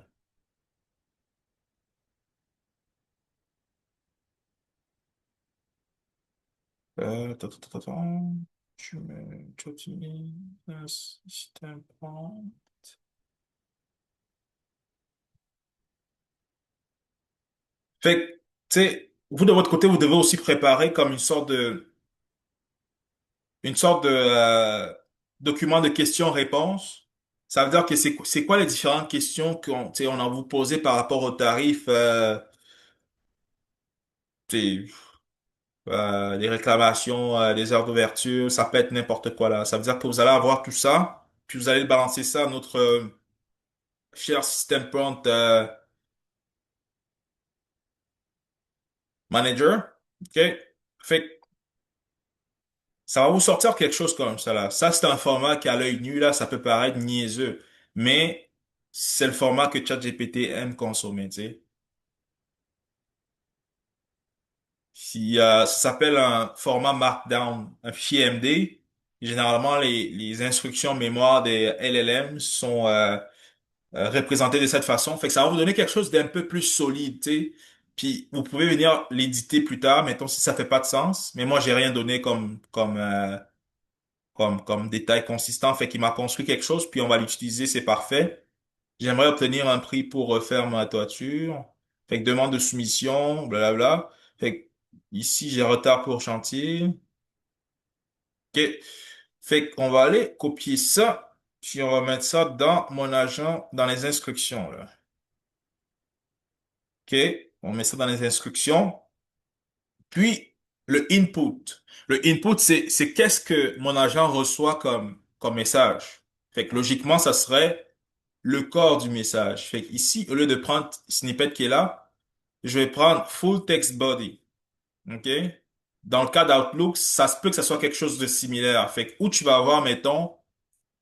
Tu optimises un système prompt. Fait que, tu sais, vous de votre côté, vous devez aussi préparer comme une sorte de document de questions-réponses. Ça veut dire que c'est quoi les différentes questions tu sais, on a vous posé par rapport au tarif, tu sais, des réclamations, des heures d'ouverture, ça peut être n'importe quoi là. Ça veut dire que vous allez avoir tout ça, puis vous allez balancer ça à notre cher système prompt manager. OK? Fait ça va vous sortir quelque chose comme ça là. Ça, c'est un format qui à l'œil nu là, ça peut paraître niaiseux, mais c'est le format que ChatGPT aime consommer, tu sais. Ça s'appelle un format Markdown, un fichier MD. Généralement, les instructions mémoire des LLM sont représentées de cette façon. Fait que ça va vous donner quelque chose d'un peu plus solide, tu sais. Puis vous pouvez venir l'éditer plus tard, mettons si ça fait pas de sens. Mais moi, j'ai rien donné comme détail consistant. Fait qu'il m'a construit quelque chose, puis on va l'utiliser, c'est parfait. J'aimerais obtenir un prix pour refaire ma toiture. Fait que demande de soumission, blablabla. Fait que ici, j'ai retard pour chantier. OK. Fait qu'on va aller copier ça, puis on va mettre ça dans mon agent, dans les instructions, là. OK. On met ça dans les instructions. Puis, le input. Le input, c'est qu'est-ce que mon agent reçoit comme message. Fait que logiquement, ça serait le corps du message. Fait que ici, au lieu de prendre snippet qui est là, je vais prendre full text body. OK? Dans le cas d'Outlook, ça se peut que ça soit quelque chose de similaire. Fait que où tu vas avoir, mettons,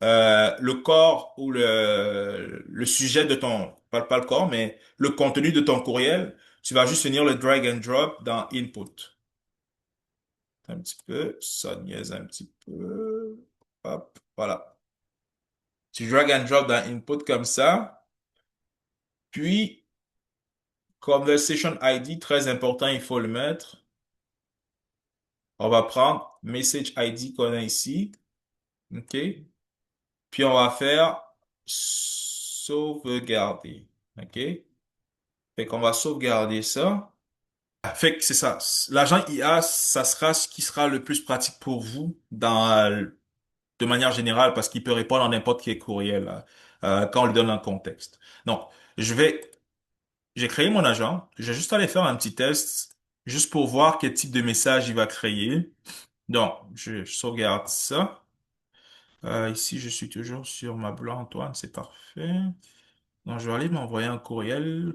le corps ou le sujet de ton, pas le corps, mais le contenu de ton courriel, tu vas juste venir le drag and drop dans input. Un petit peu, ça niaise un petit peu. Hop, voilà. Tu drag and drop dans input comme ça. Puis, conversation ID, très important, il faut le mettre. On va prendre message ID qu'on a ici. OK? Puis on va faire sauvegarder. OK? Fait qu'on va sauvegarder ça. Fait que c'est ça. L'agent IA, ça sera ce qui sera le plus pratique pour vous de manière générale parce qu'il peut répondre à n'importe quel courriel quand on lui donne un contexte. Donc, je vais, j'ai créé mon agent. Je vais juste aller faire un petit test juste pour voir quel type de message il va créer. Donc, je sauvegarde ça. Ici, je suis toujours sur ma blog Antoine, c'est parfait. Donc, je vais aller m'envoyer un courriel.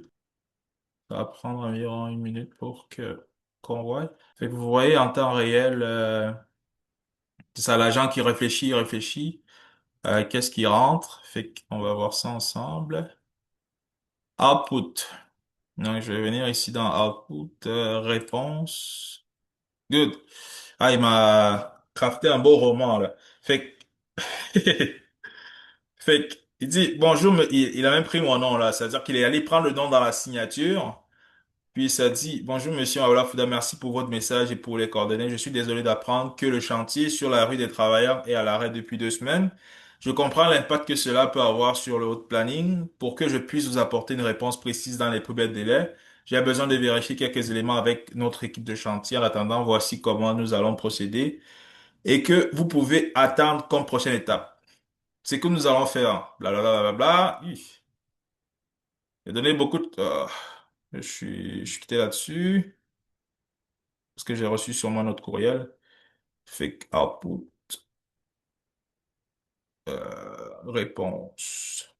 Ça va prendre environ 1 minute pour que qu'on voit. Fait que vous voyez en temps réel, c'est ça l'agent qui réfléchit, il réfléchit. Qu'est-ce qui rentre? Fait qu'on va voir ça ensemble. Output. Donc, je vais venir ici dans Output, réponse. Good. Ah, il m'a crafté un beau roman, là. Fait que Fait que, il dit, bonjour, il a même pris mon nom là, c'est-à-dire qu'il est allé prendre le nom dans la signature, puis ça dit, bonjour monsieur Awala Fouda, merci pour votre message et pour les coordonnées. Je suis désolé d'apprendre que le chantier sur la rue des Travailleurs est à l'arrêt depuis 2 semaines. Je comprends l'impact que cela peut avoir sur le haut planning. Pour que je puisse vous apporter une réponse précise dans les plus brefs délais, j'ai besoin de vérifier quelques éléments avec notre équipe de chantier. En attendant, voici comment nous allons procéder et que vous pouvez attendre comme prochaine étape. C'est que nous allons faire. Blablabla. Bla, bla, bla. J'ai donné beaucoup de... je suis quitté là-dessus parce que j'ai reçu sûrement notre courriel. Fake output. Réponse.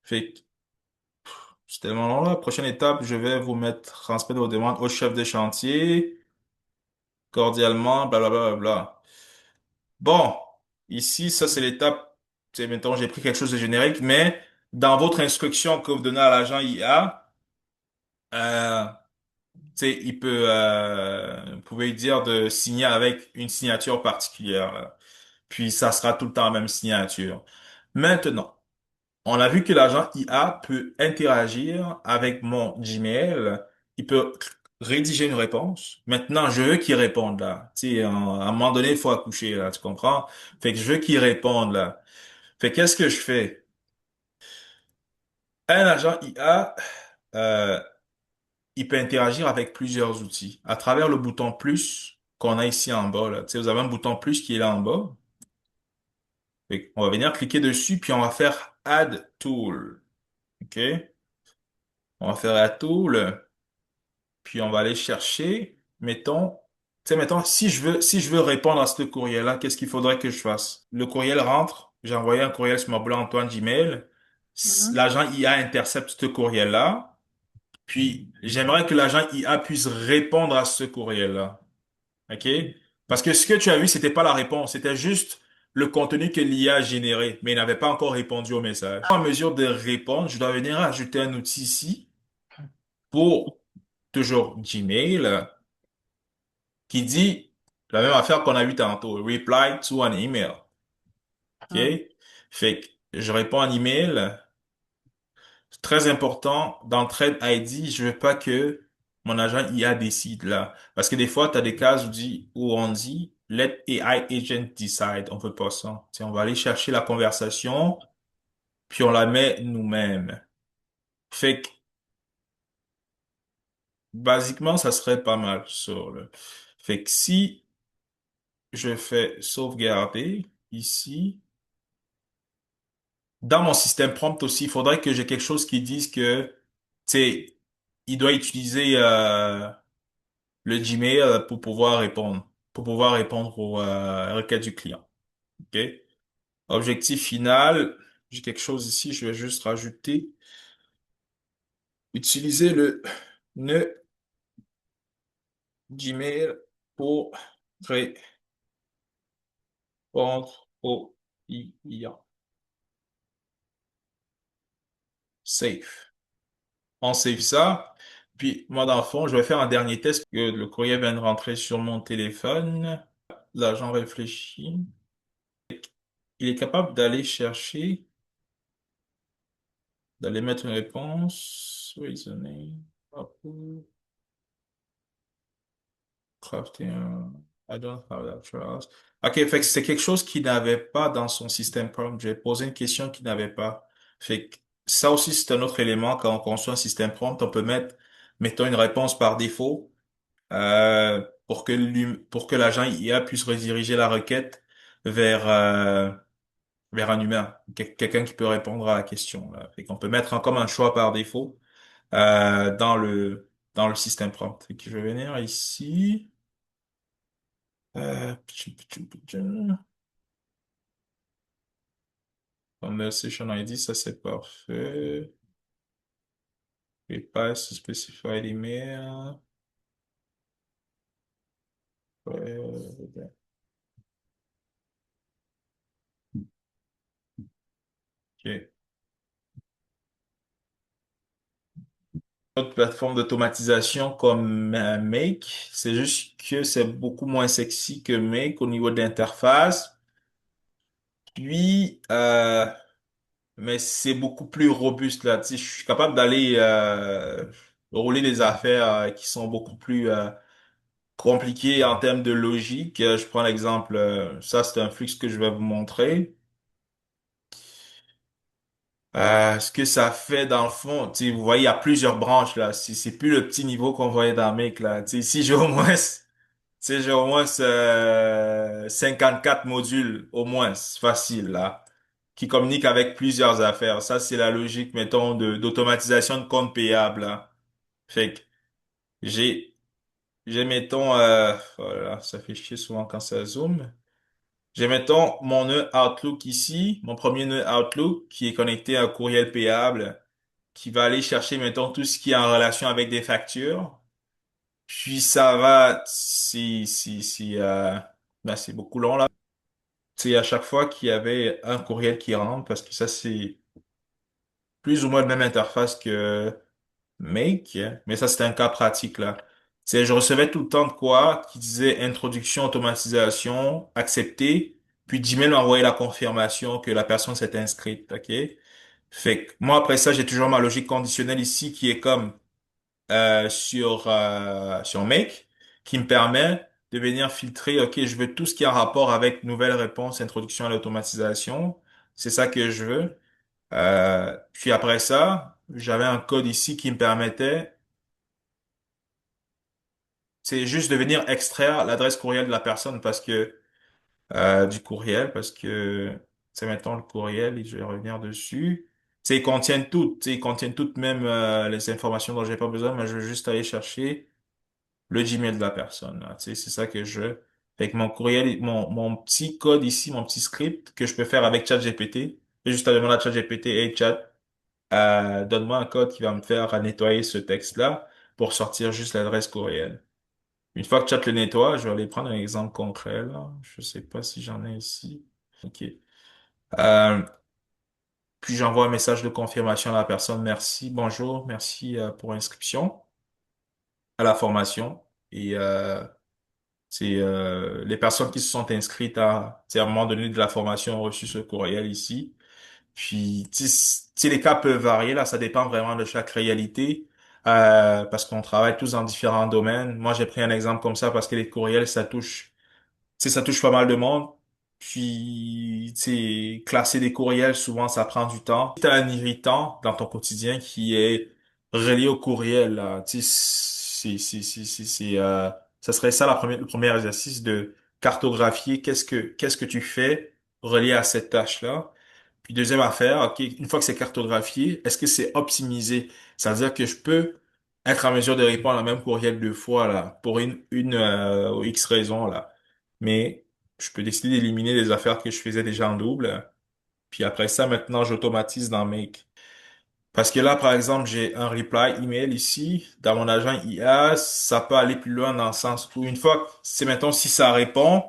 Fake. C'est tellement long là. Prochaine étape, je vais vous mettre, transmettre vos demandes au chef de chantier. Cordialement, blablabla. Bla, bla, bla. Bon. Ici, ça c'est l'étape. C'est maintenant, j'ai pris quelque chose de générique, mais dans votre instruction que vous donnez à l'agent IA, tu sais, vous pouvez lui dire de signer avec une signature particulière, là. Puis ça sera tout le temps la même signature. Maintenant, on a vu que l'agent IA peut interagir avec mon Gmail. Il peut rédiger une réponse. Maintenant, je veux qu'il réponde là. Tu sais, à un moment donné, il faut accoucher là, tu comprends? Fait que je veux qu'il réponde là. Fait que qu'est-ce que je fais? Un agent IA, il peut interagir avec plusieurs outils. À travers le bouton plus qu'on a ici en bas, là. Tu sais, vous avez un bouton plus qui est là en bas. On va venir cliquer dessus, puis on va faire Add Tool. OK? On va faire Add Tool, puis on va aller chercher, mettons, tu sais, mettons, si je veux répondre à ce courriel-là, qu'est-ce qu'il faudrait que je fasse? Le courriel rentre, j'ai envoyé un courriel sur ma boîte Antoine Gmail. Mhm. L'agent IA intercepte ce courriel-là, puis j'aimerais que l'agent IA puisse répondre à ce courriel-là. OK? Parce que ce que tu as vu, c'était pas la réponse. C'était juste le contenu que l'IA a généré, mais il n'avait pas encore répondu au message. En mesure de répondre, je dois venir ajouter un outil ici pour toujours Gmail qui dit la même affaire qu'on a vu tantôt, reply to an email. OK? Hmm. Fait que je réponds à un email. C'est très important, dans Trade ID, je veux pas que mon agent IA décide là. Parce que des fois, tu as des cas où on dit let AI agent decide. On veut pas ça. Tu sais, on va aller chercher la conversation, puis on la met nous-mêmes. Fait que, basiquement, ça serait pas mal ça, là. Fait que si je fais sauvegarder ici, dans mon système prompt aussi, il faudrait que j'ai quelque chose qui dise que, tu sais, il doit utiliser, le Gmail pour pouvoir répondre aux requêtes du client. OK? Objectif final, j'ai quelque chose ici, je vais juste rajouter, utiliser le nœud Gmail pour répondre aux IA. Save. On save ça. Puis, moi, dans le fond, je vais faire un dernier test que le courrier vient de rentrer sur mon téléphone. L'agent réfléchit. Il est capable d'aller chercher d'aller mettre une réponse, reasoning, approve, crafter un, I don't have that trust. OK, fait que c'est quelque chose qu'il n'avait pas dans son système prompt. J'ai posé une question qu'il n'avait pas. Fait que ça aussi, c'est un autre élément quand on construit un système prompt. On peut mettre, mettons, une réponse par défaut, pour que l'agent IA puisse rediriger la requête vers, vers un humain, quelqu'un qui peut répondre à la question, là. Fait qu'on peut mettre comme un choix par défaut dans le système prompt. Fait que je vais venir ici. Conversation ID, ça c'est parfait. Replace specified email. Ok. Autre plateforme d'automatisation comme Make, c'est juste que c'est beaucoup moins sexy que Make au niveau de l'interface. Puis, mais c'est beaucoup plus robuste là. Tu sais, je suis capable d'aller rouler des affaires qui sont beaucoup plus compliquées en termes de logique. Je prends l'exemple, ça c'est un flux que je vais vous montrer. Ce que ça fait dans le fond, tu sais, vous voyez, il y a plusieurs branches là. C'est plus le petit niveau qu'on voyait dans Make là. Tu sais, ici j'ai au moins, tu sais, j'ai au moins 54 modules, au moins, c'est facile là, qui communiquent avec plusieurs affaires. Ça, c'est la logique, mettons, d'automatisation de compte payable là. Fait que j'ai, mettons, voilà, ça fait chier souvent quand ça zoome. J'ai, mettons, mon nœud Outlook ici, mon premier nœud Outlook qui est connecté à un courriel payable qui va aller chercher, mettons, tout ce qui est en relation avec des factures. Puis ça va, ben, c'est beaucoup long là. C'est à chaque fois qu'il y avait un courriel qui rentre, parce que ça, c'est plus ou moins la même interface que Make, mais ça, c'était un cas pratique là. C'est, je recevais tout le temps de quoi qui disait introduction, automatisation, accepté, puis Gmail m'envoyait la confirmation que la personne s'était inscrite, ok? Fait que moi, après ça, j'ai toujours ma logique conditionnelle ici qui est comme sur Make qui me permet de venir filtrer, OK, je veux tout ce qui a rapport avec nouvelle réponse, introduction à l'automatisation. C'est ça que je veux. Puis après ça, j'avais un code ici qui me permettait, c'est juste de venir extraire l'adresse courriel de la personne parce que du courriel, parce que c'est maintenant le courriel et je vais revenir dessus. Tu sais, ils contiennent tout, tu sais, ils contiennent toutes même les informations dont j'ai pas besoin, mais je veux juste aller chercher le Gmail de la personne, là. Tu sais, c'est ça que je veux. Fait que mon courriel, mon petit code ici, mon petit script que je peux faire avec ChatGPT, j'ai juste à demander à ChatGPT, hey Chat, donne-moi un code qui va me faire nettoyer ce texte-là pour sortir juste l'adresse courriel. Une fois que Chat le nettoie, je vais aller prendre un exemple concret, là. Je sais pas si j'en ai ici. OK. Euh, Puis j'envoie un message de confirmation à la personne. Merci, bonjour, merci pour l'inscription à la formation. Et c'est les personnes qui se sont inscrites à un moment donné de la formation ont reçu ce courriel ici. Puis, les cas peuvent varier, là, ça dépend vraiment de chaque réalité, parce qu'on travaille tous dans différents domaines. Moi, j'ai pris un exemple comme ça parce que les courriels, ça touche pas mal de monde. Puis, classer des courriels, souvent, ça prend du temps. Si t'as un irritant dans ton quotidien qui est relié au courriel, là, ça serait ça le premier exercice de cartographier qu'est-ce que tu fais relié à cette tâche-là. Puis deuxième affaire, OK, une fois que c'est cartographié, est-ce que c'est optimisé? C'est-à-dire que je peux être en mesure de répondre à la même courriel deux fois, là, pour X raison, là. Mais je peux décider d'éliminer les affaires que je faisais déjà en double. Puis après ça, maintenant, j'automatise dans Make. Parce que là, par exemple, j'ai un reply email ici. Dans mon agent IA, ça peut aller plus loin dans le sens où une fois, c'est maintenant si ça répond,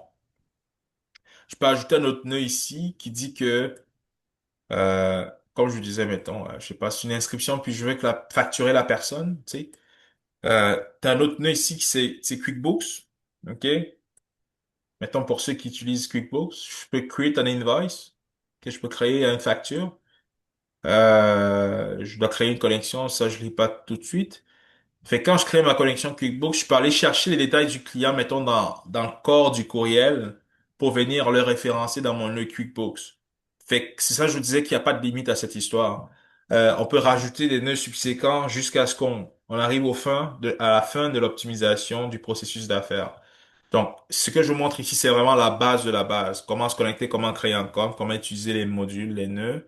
je peux ajouter un autre nœud ici qui dit que comme je vous disais, mettons, je sais pas, c'est une inscription, puis je veux facturer la personne, tu sais. T'as un autre nœud ici qui c'est QuickBooks, ok? Mettons, pour ceux qui utilisent QuickBooks, je peux create an invoice, que je peux créer une facture. Je dois créer une connexion, ça je lis pas tout de suite. Fait que quand je crée ma connexion QuickBooks, je peux aller chercher les détails du client, mettons, dans le corps du courriel pour venir le référencer dans mon nœud QuickBooks. Fait que c'est ça, je vous disais qu'il n'y a pas de limite à cette histoire. On peut rajouter des nœuds subséquents jusqu'à ce qu'on arrive à la fin de l'optimisation du processus d'affaires. Donc, ce que je vous montre ici, c'est vraiment la base de la base. Comment se connecter, comment créer un compte, comment utiliser les modules, les nœuds.